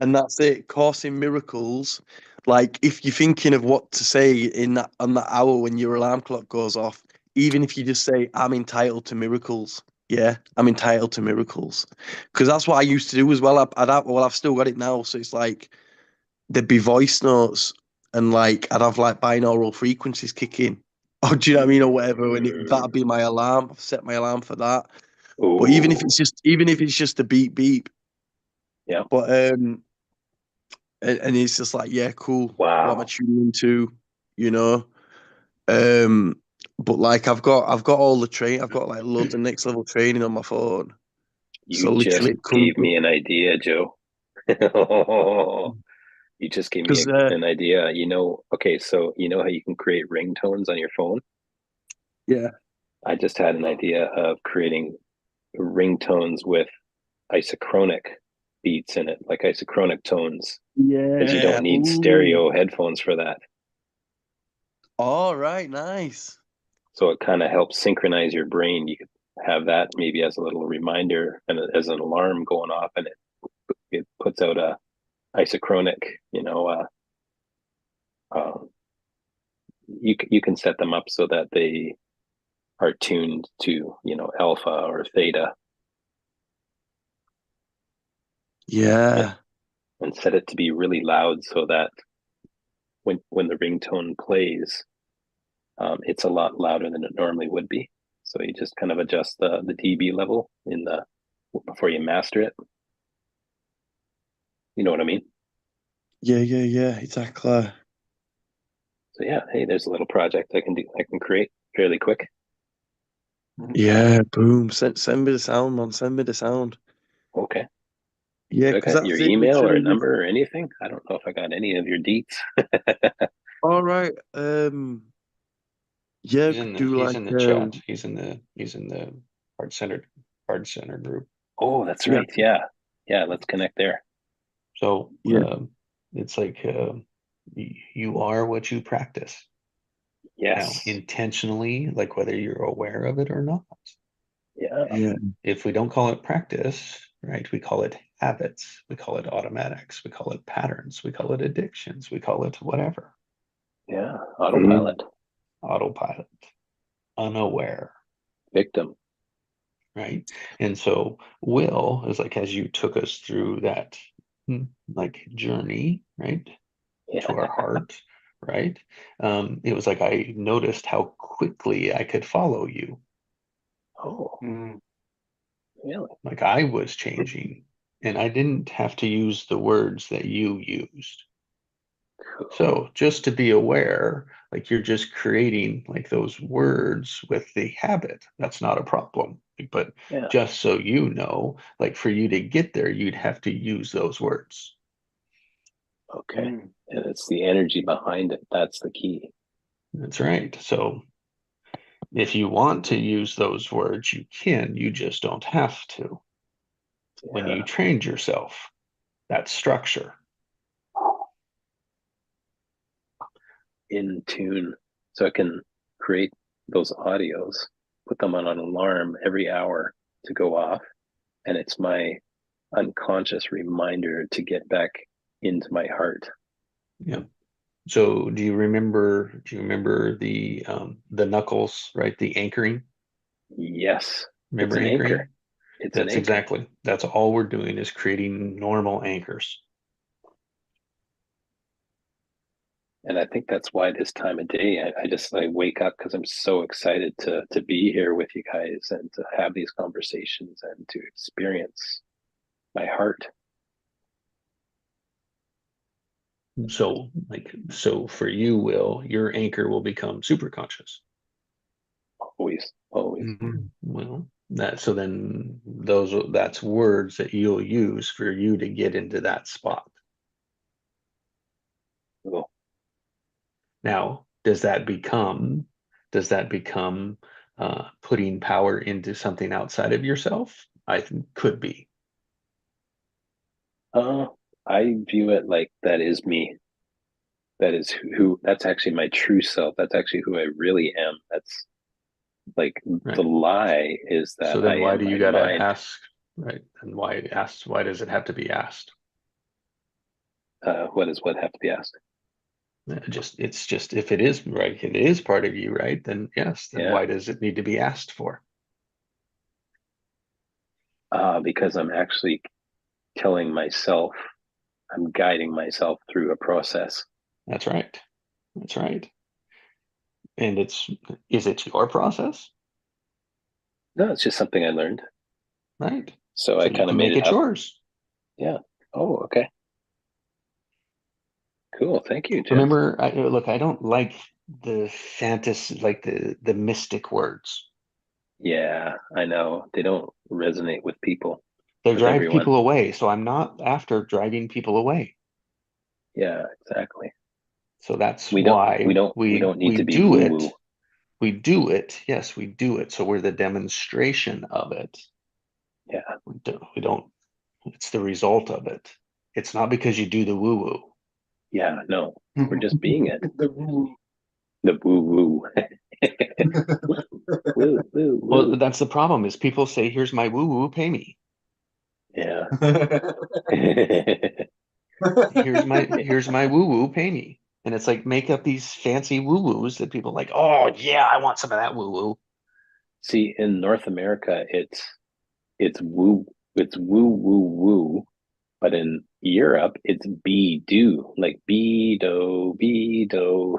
And that's it, coursing miracles. Like if you're thinking of what to say in that on that hour when your alarm clock goes off, even if you just say, I'm entitled to miracles. Yeah, I'm entitled to miracles. Because that's what I used to do as well. I've still got it now. So it's like there'd be voice notes and like I'd have like binaural frequencies kick in. Or do you know what I mean? Or whatever. And that'd be my alarm. I've set my alarm for that. But even if Oh, it's just a beep beep. yeah. But and it's just like, yeah, cool. What am I Wow. tuning into? You know? Um, but like I've got all the I've got like loads of next level training on my phone. You So literally just it comes gave me an idea, Joe. You just gave me because an idea. You know, okay, so you know how you can create ringtones on your phone? yeah. I just had an idea of creating ringtones with isochronic beats in it, like isochronic tones, because you Yeah. don't need Ooh. stereo headphones for that. All right, nice. So it kind of helps synchronize your brain. You could have that maybe as a little reminder and as an alarm going off, and it puts out a isochronic, you know, you can set them up so that they are tuned to, you know, alpha or theta, and, Yeah. and set it to be really loud so that when the ringtone plays, it's a lot louder than it normally would be. So you just kind of adjust the dB level in the before you master it. You know what I mean? Yeah, exactly. So yeah, hey, there's a little project I can do. I can create fairly quick. Yeah, boom. Send me the sound, man. Send me the sound. Okay. Yeah, Do I because got your that's it. email or a Literally, number or anything? I don't know if I got any of your deets. all right. Yeah, could do He's like in the chat. He's in the heart center group. Oh, that's yeah, right. Yeah. Yeah. Let's connect there. So yeah, it's like you are what you practice. Now, Yes. intentionally, like whether you're aware of it or not. Yeah. yeah, If we don't call it practice, right, we call it habits, we call it automatics, we call it patterns, we call it addictions, we call it whatever. Yeah. mm, Autopilot. Autopilot, unaware, Victim. right? And so Will is like as you took us through that like journey, right, to our Yeah. heart, right? It was like I noticed how quickly I could follow you. Oh, Mm. really? Like I was changing and I didn't have to use the words that you used. Cool. So just to be aware, like you're just creating like those words with the habit. That's not a problem. But Yeah. just so you know, like for you to get there, you'd have to use those words. Okay. Mm. And it's the energy behind it. That's the key. That's right. So if you want to use those words, you can, you just don't have to. When Yeah. you trained yourself, that's structure. In tune. So I can create those audios, put them on an alarm every hour to go off. And it's my unconscious reminder to get back into my heart. Yeah. So do you remember the knuckles, right? The anchoring? Yes. It's Remember an anchor. anchoring? It's an That's anchor. exactly. That's all we're doing is creating normal anchors. And I think that's why this time of day, I wake up because I'm so excited to be here with you guys and to have these conversations and to experience my heart. So for you, Will, your anchor will become superconscious. Always, always. mm. Well, that so then that's words that you'll use for you to get into that spot. Cool. Now, does that become putting power into something outside of yourself? I think could be. I view it like that is me. That is that's actually my true self. That's actually who I really am. That's like Right. the lie is that So then I why am do you my gotta mind. ask, right? And why does it have to be asked? What have to be asked? It's just if it is right, it is part of you, right? Then yes, then Yeah. why does it need to be asked for? Because I'm actually telling myself, I'm guiding myself through a process. That's right. That's right. And is it your process? No, it's just something I learned. Right. So So I you kind of can made make it it up. yours. Yeah. Oh, okay. Cool. Thank you, Jim. Remember, look, I don't like the fantasy, like the mystic words. Yeah, I know. They don't resonate with people, They with drive everyone. people away. So I'm not after driving people away. Yeah, exactly. So that's We don't why we don't we we don't need we to be do woo it. woo. We do it. Yes, we do it. So we're the demonstration of it. Yeah. We don't, it's the result of it. It's not because you do the woo woo. Yeah, no. We're just being it. The woo. The woo woo. Woo woo Well, woo. that's the problem is people say, here's my woo woo, pay me. Yeah. Here's my woo woo, pay me. And it's like make up these fancy woo woos that people are like, oh yeah, I want some of that woo woo. See, in North America, it's woo woo woo, but in Europe, it's be do, like be do be do.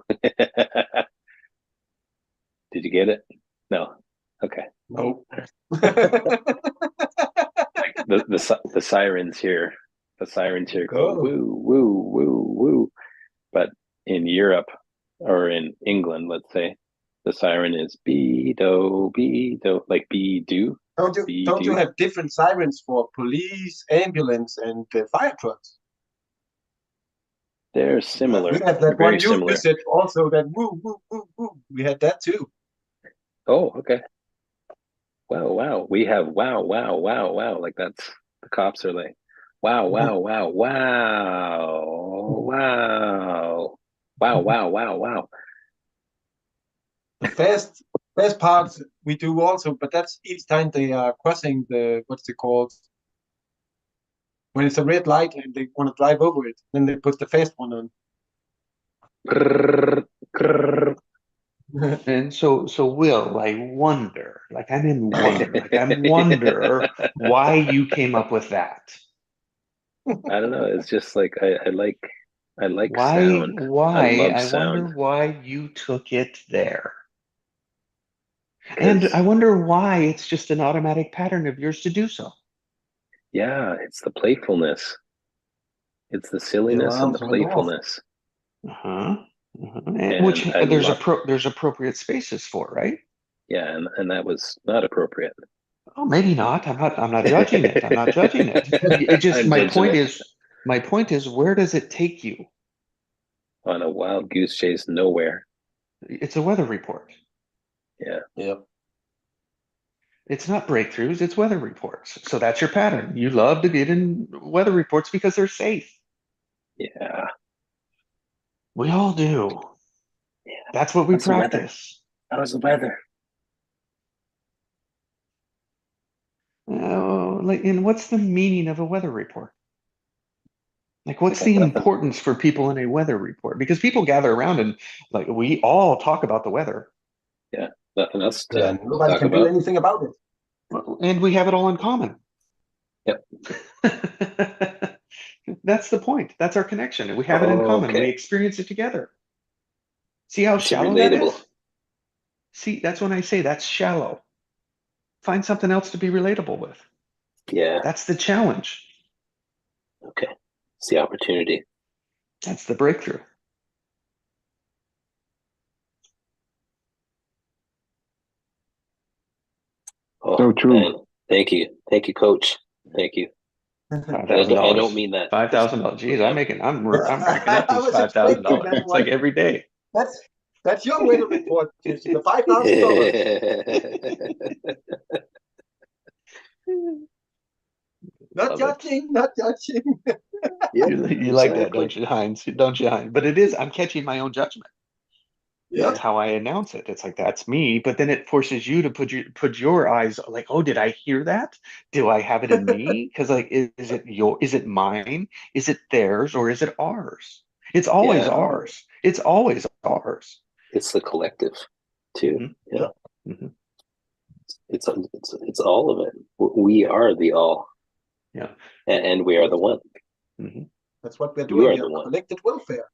Did you get it? No. Okay. Nope. The sirens here, go Oh. woo woo woo woo, but in Europe or in England, let's say, the siren is be do, like be do be Don't you do. have different sirens for police, ambulance, and fire trucks? They're We similar. have They're that very one you similar. said also that woo woo woo woo. We had that too. Oh, okay. Wow, wow. We have wow, wow, wow, wow. Like that's the cops are like, wow, wow, wow, wow, wow, wow, wow, wow, wow. The fast parts we do also, but that's each time they are crossing the what's it called? When it's a red light and they want to drive over it, then they put the fast one on. Grrr, grrr. And so Will, I wonder, like I'm in wonder, like I wonder why you came up with that. I don't know. It's just like I like Why, sound. I love I wonder sound why you took it there. And because I wonder why it's just an automatic pattern of yours to do so. yeah, it's the playfulness. It's the The silliness and the alarms went off. playfulness. Uh-huh. Uh-huh. Which And I love there's appropriate spaces for, right? yeah, and that was not appropriate. Oh, maybe not. I'm not judging it. I'm not judging it. It just I'm judging it my point is where does it take you? on a wild goose chase nowhere. It's a weather report. Yeah. Yep. It's not breakthroughs, it's weather reports. So that's your pattern. You love to get in weather reports because they're safe. Yeah. We all do. That's what we How's the weather? practice. How's the weather? And what's the meaning of a weather report? Like, I what's got the nothing. importance for people in a weather report? Because people gather around and like we all talk about the weather, Yeah. Nothing else Yeah, to nobody talk can do about. anything about it. and we have it all in common. Yep. That's the point. That's our connection. We have it in Oh, common. We okay. experience it together. See how It's a shallow that relatable. is? See, that's when I say that's shallow. Find something else to be relatable with. Yeah. That's the challenge. Okay. It's the opportunity. That's the breakthrough. Oh, So true. man. Thank you, Coach. Thank you. I don't mean that. $5,000. Geez, I'm racking up I these was $5,000. expecting that It's like one. every day. That's your way to report the $5,000. Not Love it. judging, not judging. Yeah, You like that, exactly. don't you, Heinz? Don't you, Heinz? But it is, I'm catching my own judgment. Yeah. That's how I announce it. It's like, that's me, but then it forces you to put your eyes like, oh, did I hear that? Do I have it in me? Because like, is it mine? Is it theirs, or is it ours? It's always Yeah. ours. It's always ours. It's the collective too. Mhm. Yeah. Mhm. It's all of it. We are the all. Yeah. And we are the one. Mhm. That's what we're You doing are here. the one. Collective welfare.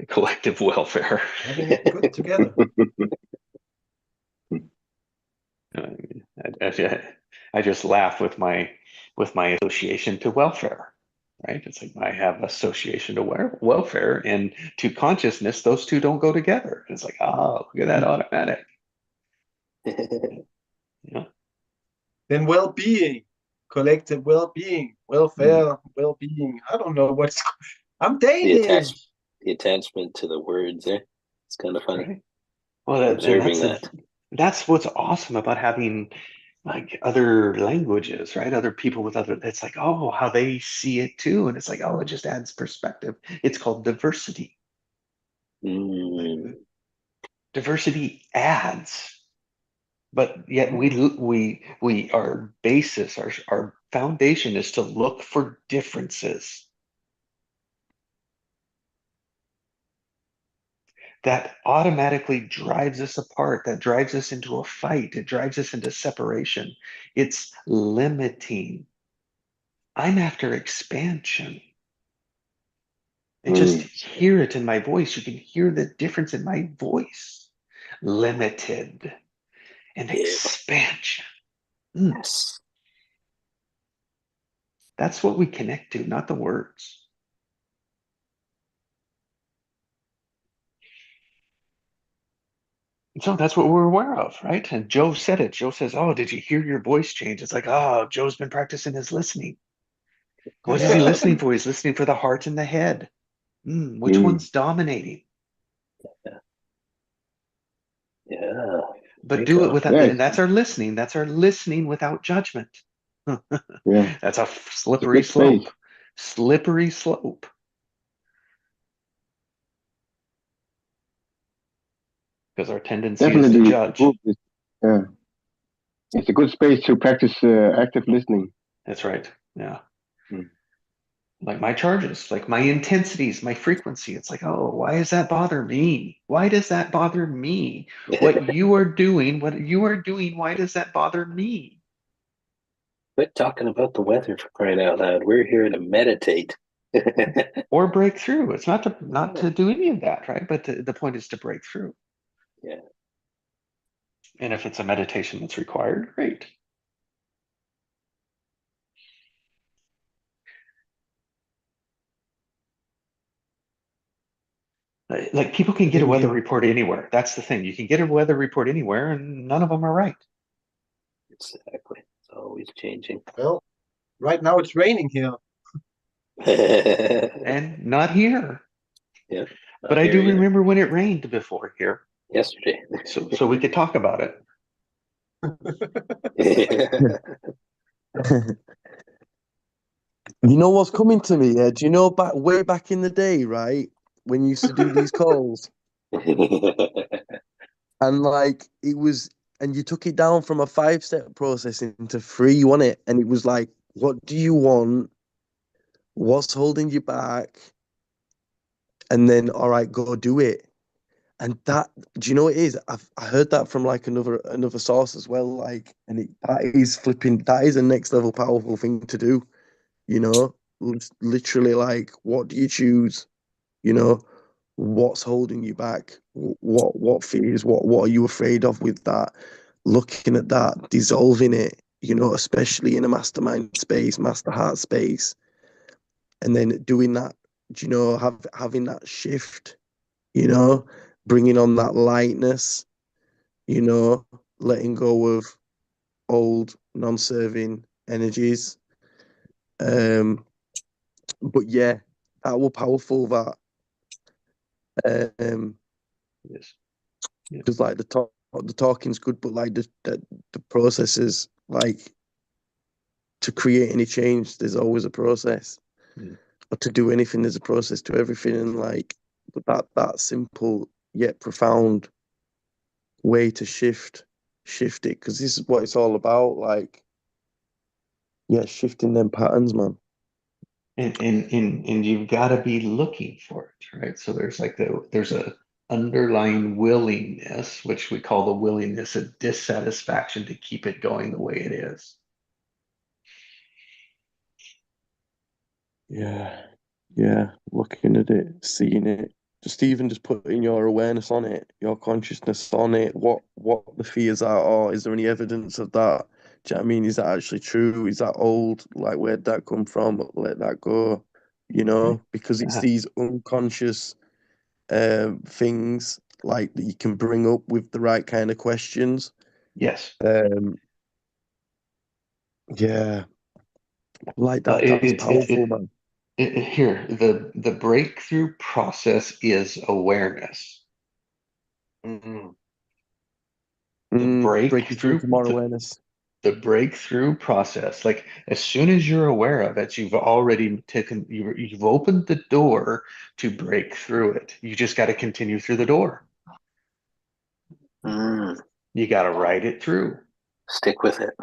Collective welfare. Having it good together. I just laugh with my association to welfare, right? It's like I have association to welfare and to consciousness; those two don't go together. It's like, oh, look at that automatic. Yeah. Then well-being, collective well-being, welfare, well-being. I don't know what's. I'm Danish. The attachment to the words there. It's kind of funny. Right. Well, Observing that. That's what's awesome about having like other languages, right? Other people with other, it's like, oh, how they see it too. And it's like, oh, it just adds perspective. It's called diversity. Mm. Diversity adds, but yet our basis, our foundation is to look for differences. That automatically drives us apart, that drives us into a fight, it drives us into separation. It's limiting. I'm after expansion. And just hear it in my voice. You can hear the difference in my voice. Limited and expansion. Yes. That's what we connect to, not the words. So that's what we're aware of, right? And Joe said it. Joe says, oh, did you hear your voice change? It's like, oh, Joe's been practicing his listening. What is he listening for? He's listening for the heart and the head. Which one's dominating? Yeah. But do it without, and that's our listening. That's our listening without judgment. Yeah. That's a slippery slope. Slippery slope. Because our tendency is to judge. Yeah. It's a good space to practice active listening. That's right. Yeah. Like my charges, like my intensities, my frequency. It's like, oh, why does that bother me? Why does that bother me? What you are doing, why does that bother me? Quit talking about the weather, for crying out loud. We're here to meditate. Or break through. It's not to do any of that, right? But the point is to break through. Yeah. And if it's a meditation that's required, great. Like people can get a weather report anywhere. That's the thing. You can get a weather report anywhere, and none of them are right. Exactly. It's always changing. Well, right now it's raining here. And not here. Yeah. But I do remember when it rained before here. Yesterday. So we could talk about it. You know what's coming to me? Do you know way back in the day, right? When you used to do these calls, and like and you took it down from a 5-step process into 3, wasn't it? And it was like, what do you want? What's holding you back? And then, all right, go do it. And that, do you know what it is? I heard that from like another source as well. Like, and that is a next level powerful thing to do. You know, literally, like, what do you choose? You know, what's holding you back? What fears? What are you afraid of with that? Looking at that, dissolving it. You know, especially in a mastermind space, master heart space, and then doing that. You know, having that shift. You know, bringing on that lightness. You know, letting go of old non-serving energies. But yeah, that was powerful. That Yes. because like the talking's good, but like the process is like to create any change. There's always a process, or to do anything. There's a process to everything, and like, but that simple yet profound way to shift it, because this is what it's all about. Like, yeah, shifting them patterns, man. And you've got to be looking for it, right? So there's a underlying willingness, which we call the willingness of dissatisfaction to keep it going the way it is. Yeah, looking at it, seeing it, just putting your awareness on it, your consciousness on it, what the fears are, or is there any evidence of that? Do you know what I mean? Is that actually true? Is that old? Like, where'd that come from? Let that go, because it's these unconscious things like that you can bring up with the right kind of questions. Yes. Yeah, like that's powerful, man. Here, the breakthrough process is awareness. Mm-hmm. Breaking through to more awareness. The breakthrough process, like as soon as you're aware of it, you've already you've opened the door to break through it. You just got to continue through the door. You got to ride it through. Stick with it.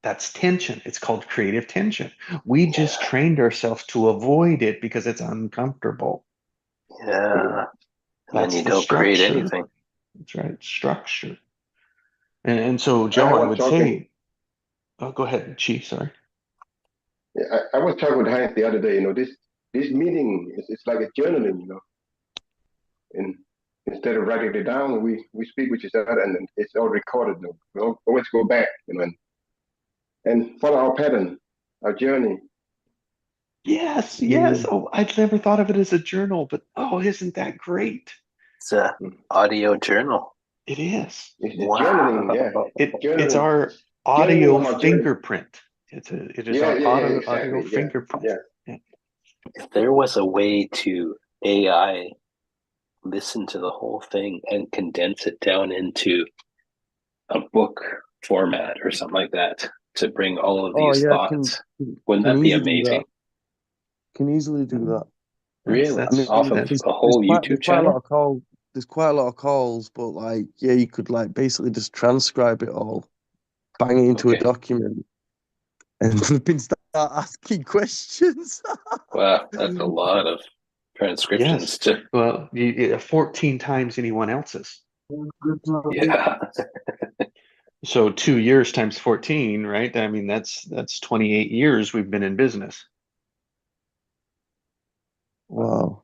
That's tension. It's called creative tension. We just trained ourselves to avoid it because it's uncomfortable. Yeah. And That's then you the don't create structure. anything. That's right. Structure. And so, Joe, I would say, oh, go ahead, Chief. Sorry. Yeah, I was talking with Heinz the other day. This meeting it's like a journaling. And instead of writing it down, we speak with each other, and it's all recorded. We always go back, and follow our pattern, our journey. Yes. Oh, I'd never thought of it as a journal, but oh, isn't that great? It's a audio journal. It is. It's journaling, yeah. It's our audio fingerprint. It is our audio exactly. fingerprint. Yeah. If there was a way to AI listen to the whole thing and condense it down into a book format or something like that to bring all of these thoughts, wouldn't that be amazing? Can easily do that. Really? Off of a whole YouTube channel? There's quite a lot of calls, but like, yeah, you could like basically just transcribe it all, bang it into a document, and flipping start asking questions. Wow, that's a lot of transcriptions. Yes. Well, 14 times anyone else's. Yeah. So 2 years times 14, right? I mean, that's 28 years we've been in business. Wow.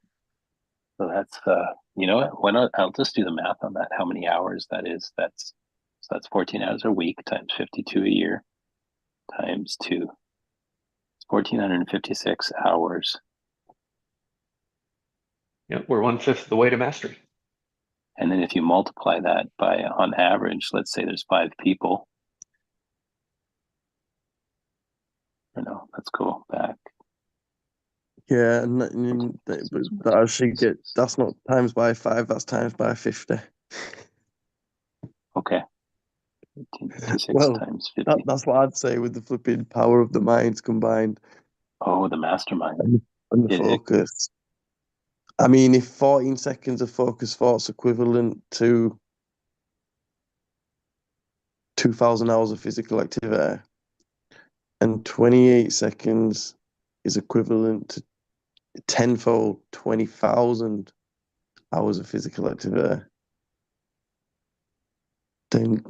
So that's you know what? Why not? I'll just do the math on that. How many hours that is? That's 14 hours a week times 52 a year times 2. It's 1,456 hours. Yeah, we're 1/5 the way to mastery. And then if you multiply that by, on average, let's say there's 5 people. Or no, let's go back. Yeah, and that actually that's not times by 5, that's times by 50. Okay. 1856 well, times 50. That's what I'd say with the flipping power of the minds combined. Oh, the mastermind. And the focus. I mean, if 14 seconds of focus thought's equivalent to 2,000 hours of physical activity, and 28 seconds is equivalent to tenfold 20,000 hours of physical activity, then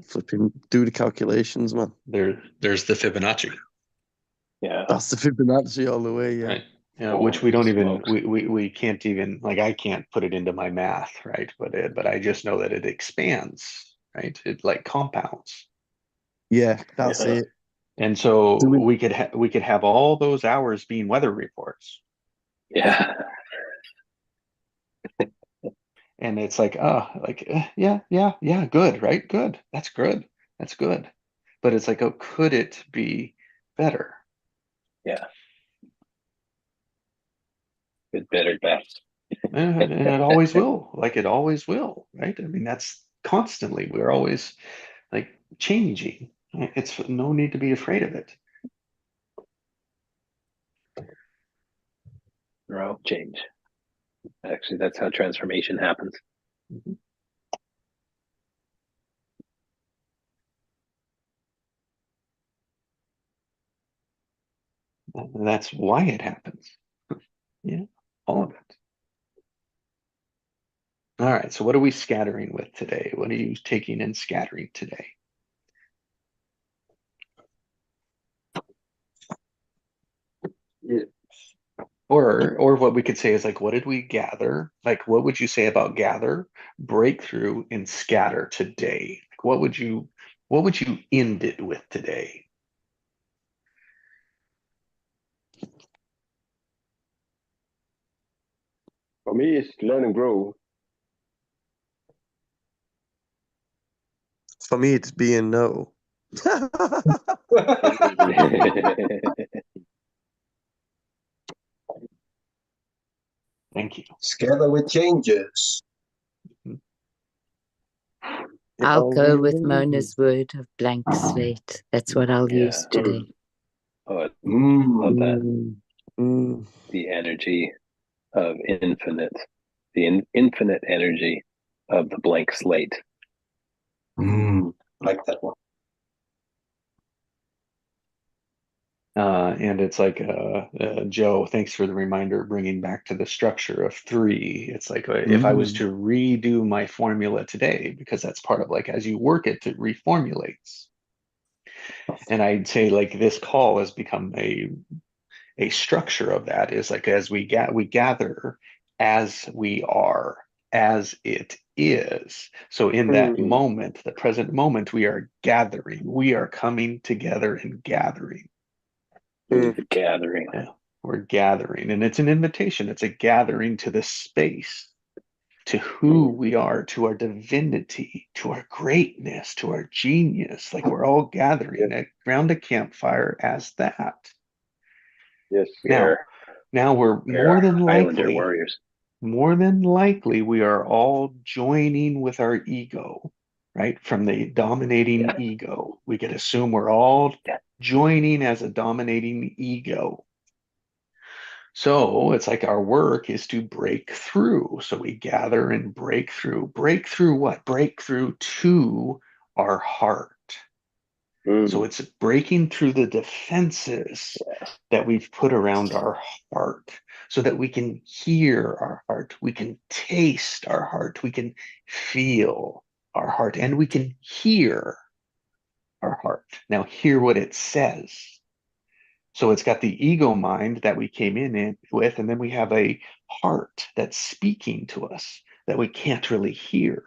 flipping do the calculations, man. There's the Fibonacci. Yeah, that's the Fibonacci all the way. Yeah, right. Yeah, which we don't even we can't even, like, I can't put it into my math, right? But I just know that it expands, right? It like compounds. Yeah, that's it. And so we could have all those hours being weather reports. Yeah. And it's like, yeah, yeah, yeah, good, right? Good. That's good. That's good. But it's like, oh, could it be better? Yeah. Good, better, best. And it always will. Like it always will, right? I mean, that's constantly. We're always like changing. Right? It's no need to be afraid of it. Or I'll change. Actually, that's how transformation happens. Mhm. And that's why it happens. Yeah, all of it. All right. So what are we scattering with today? What are you taking and scattering today? Yeah. Or what we could say is like, what did we gather? Like, what would you say about gather, breakthrough, and scatter today? What would you end it with today? For me, it's learn and grow. For me, it's be and know. Thank you. Scatter with changes. It I'll go always with is. Mona's word of blank slate. That's what I'll Yeah. use today. Oh, I Mm. love that. The energy of infinite, the infinite energy of the blank slate. Like that one. And it's like, Joe, thanks for the reminder, bringing back to the structure of three. It's like if I was to redo my formula today, because that's part of like as you work it, it reformulates. And I'd say like this call has become a structure of that is like as we gather as we are, as it is. So in that moment, the present moment, we are gathering, we are coming together and gathering. The gathering. Yeah, we're gathering, and it's an invitation. It's a gathering to the space, to who we are, to our divinity, to our greatness, to our genius. Like we're all gathering around a campfire as that. Yes. Now, we're We are Islander more than likely, we are all joining with our ego, right? From the dominating ego. We could assume we're all joining as a dominating ego. So it's like our work is to break through. So we gather and break through. Break through what? Break through to our heart. So it's breaking through the defenses that we've put around our heart so that we can hear our heart, we can taste our heart, we can feel our heart, and we can hear our heart. Now, hear what it says. So it's got the ego mind that we came in with, and then we have a heart that's speaking to us that we can't really hear.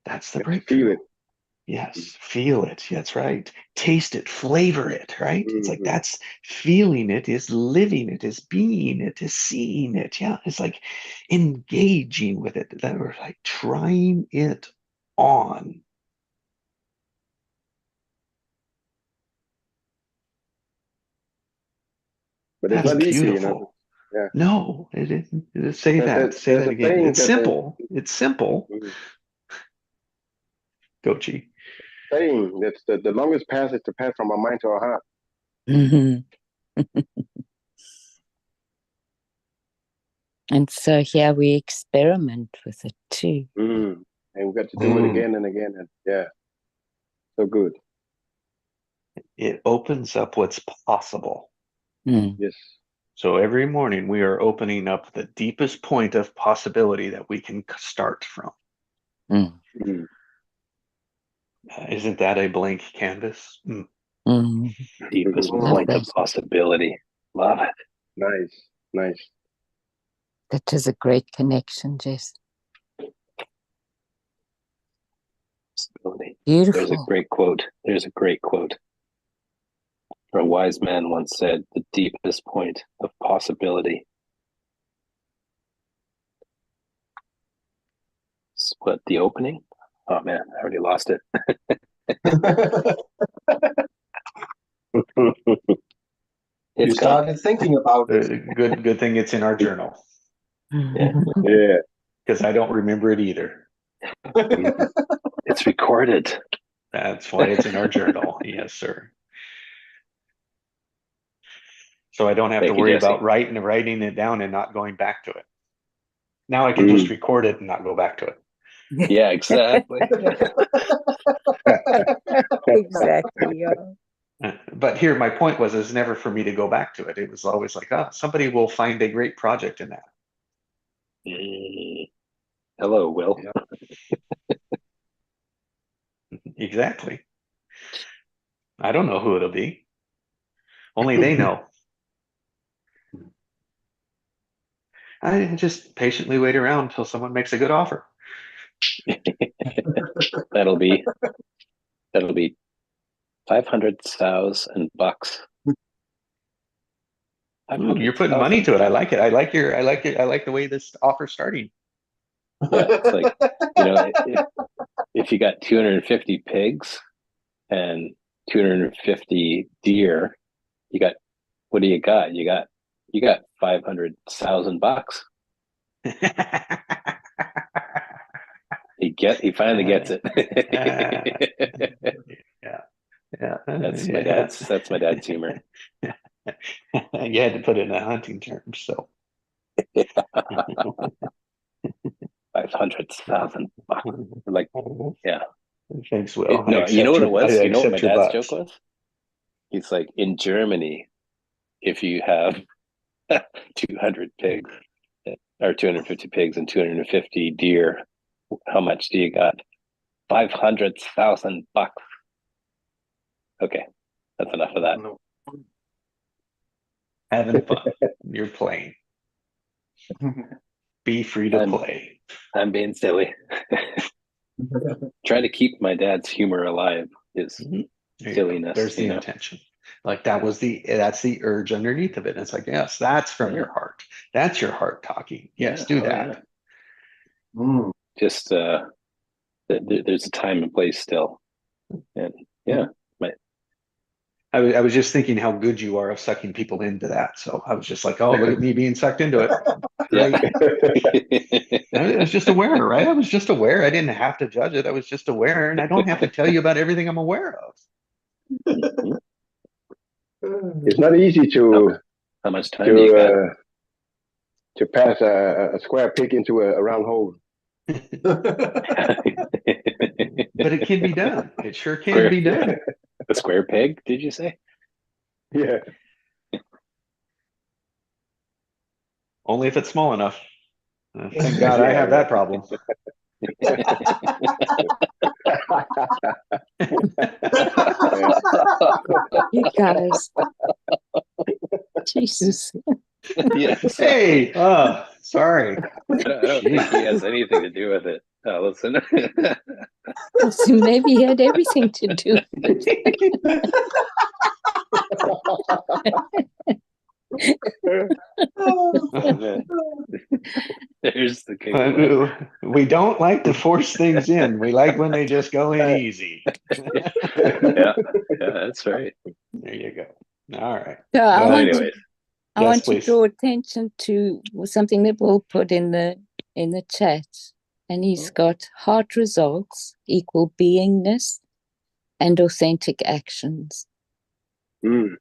That's the breakthrough. Feel it. Yes, feel it. That's right. Taste it, flavor it, right? It's like Mm-hmm. that's feeling it, is living it, is being it, is seeing it. Yeah, it's like engaging with it. That we're like trying it on. But it's That's not easy, beautiful. Yeah. No, it isn't. Say that. Say There's that a again. saying It's that simple. It's simple. Gochi. saying that's the longest path is to pass from our mind to our heart. Mhm. And so here we experiment with it too. And we got to do it again and again. And so good. It opens up what's possible. Yes. So every morning we are opening up the deepest point of possibility that we can start from. Isn't that a blank canvas? Deepest point of possibility. Love it. Nice. That is a great connection, Jess. Possibility. Beautiful. There's a great quote. A wise man once said, the deepest point of possibility What, the opening? Oh man, I already lost it. You It's gone. started thinking about it. Good thing it's in our journal, Yeah. Yeah. because I don't remember it either. It's recorded. That's why it's in our journal. Yes, sir. So I don't have Thank to you, worry Jesse. about writing it down and not going back to it. Now I can just record it and not go back to it. Yeah, exactly. Exactly. Yeah. But here, my point was, it's never for me to go back to it. It was always like, somebody will find a great project in that. Hello, Will. Exactly. I don't know who it'll be. Only they know. I just patiently wait around until someone makes a good offer. That'll be 500,000 bucks. Ooh, you're putting money to it. I like it. I like the way this offer's starting. Yeah, it's like, if you got 250 pigs and 250 deer, what do you got? You got 500,000 bucks. He finally gets it. Yeah. That's my dad's humor. You had to put it in a hunting term, so 500,000 bucks. Like, yeah. Thanks, Will. No, you know what it was? I You know what my accept your dad's bucks. joke was? He's like, in Germany, if you have 200 pigs or 250 pigs and 250 deer, how much do you got? 500,000 bucks. Okay, that's enough of that. No. Having fun. You're playing. Be free to play. I'm being silly. Trying to keep my dad's humor alive is silliness. There's the intention. Like that's the urge underneath of it. And it's like, yes, that's from your heart. That's your heart talking. Yes, do that. Mm. Just there's a time and place still. And yeah. I was just thinking how good you are of sucking people into that. So I was just like, oh, look at me being sucked into it. Great. I was just aware, right? I was just aware. I didn't have to judge it. I was just aware, and I don't have to tell you about everything I'm aware of. It's not easy to how much time do you got? To pass a square peg into a round hole. But it can be done. It sure can be done. A square peg, did you say? Yeah. Only if it's small enough. Thank God I have that problem. You guys. Jesus. Yes. Hey, sorry. I don't think he has anything to do with it. Listen. So maybe he had everything to do with it. There's the kick. We don't like to force things in. We like when they just go in easy. Yeah, that's right. There you go. All right. So I want please. to draw attention to something that Will put in the chat, and he's got heart results equal beingness and authentic actions. Mm.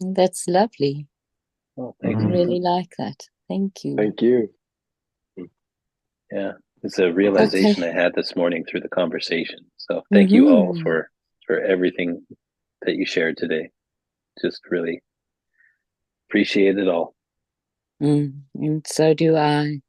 And that's lovely. Oh, I thank you. really like that. Thank you. Thank you. Yeah, it's a realization I had this morning through the conversation. So thank you all for everything that you shared today. Just really appreciate it all. And so do I.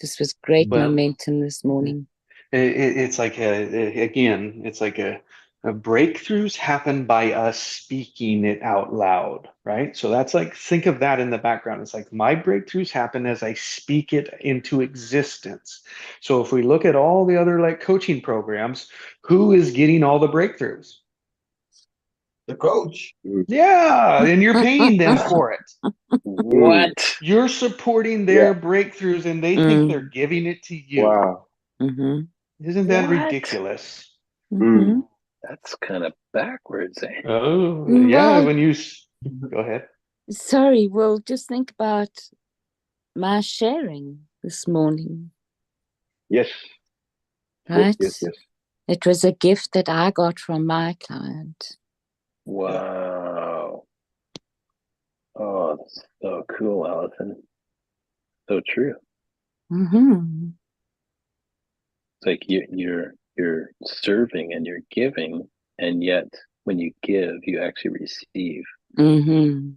This was great momentum this morning. It's like it's like a breakthroughs happen by us speaking it out loud, right? So that's like, think of that in the background. It's like my breakthroughs happen as I speak it into existence. So if we look at all the other like coaching programs, who is getting all the breakthroughs? The coach. Yeah, and you're paying them for it. What? You're supporting their breakthroughs, and they think they're giving it to you. Wow. Mm-hmm. Isn't that What? ridiculous? Mm-hmm. That's kind of backwards, eh? Oh, yeah, Well, when you go ahead. sorry, well, just think about my sharing this morning, Yes, right? yes. It was a gift that I got from my client. Wow. Oh, that's so cool, Allison. So true. Mm-hmm. It's like you're serving and you're giving, and yet when you give, you actually receive. Mm-hmm.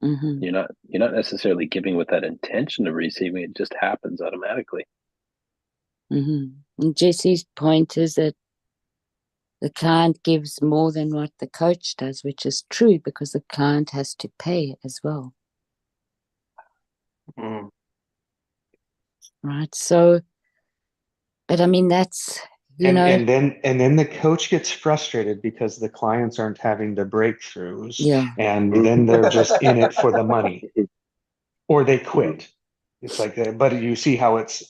Mm-hmm. You're not necessarily giving with that intention of receiving. It just happens automatically. Mm-hmm. And Jesse's point is that the client gives more than what the coach does, which is true because the client has to pay as well, Mm. right? So, but I mean, that's, you know, And then the coach gets frustrated because the clients aren't having the breakthroughs, yeah. and Mm. then they're just in it for the money, or they quit. It's like, but you see how it's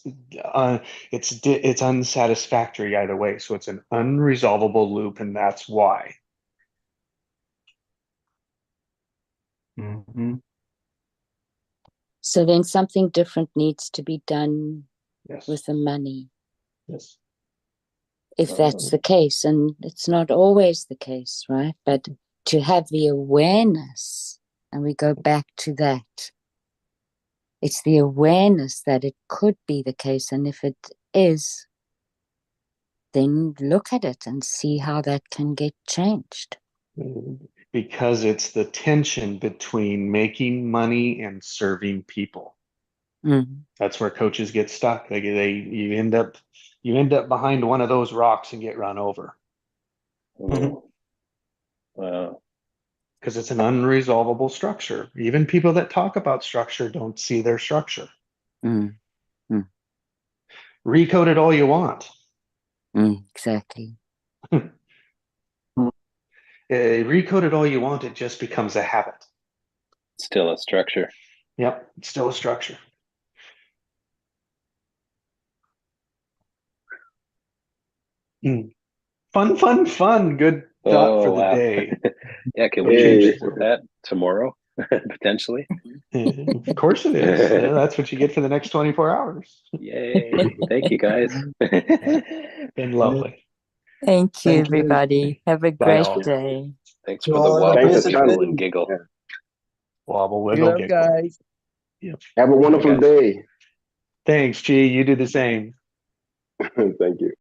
unsatisfactory either way. So it's an unresolvable loop, and that's why. Mm-hmm. So then something different needs to be done Yes. with the money, Yes. if that's the case. And it's not always the case, right? But to have the awareness, and we go back to that, it's the awareness that it could be the case. And if it is, then look at it and see how that can get changed. Because it's the tension between making money and serving people. Mm. That's where coaches get stuck. You end up behind one of those rocks and get run over Oh, wow. because it's an unresolvable structure. Even people that talk about structure don't see their structure. Mm. Recode it all you want. Exactly. Recode it all you want. It just becomes a habit. Still a structure. Yep, it's still a structure. Fun. Good thought for Oh, the wow. day. Yeah, can we Hey. revisit that tomorrow? Potentially. Of course it is. That's what you get for the next 24 hours. Yay. Thank you, guys. Been lovely. Thank you, Thank you. everybody. Have a Bye great all. day. Thanks To for the all that wobble, Thanks a ton. wiggle, and giggle. Yeah. Wobble, Big wiggle, love, giggle. guys. Have a wonderful guys. day. Thanks, G. You do the same. Thank you.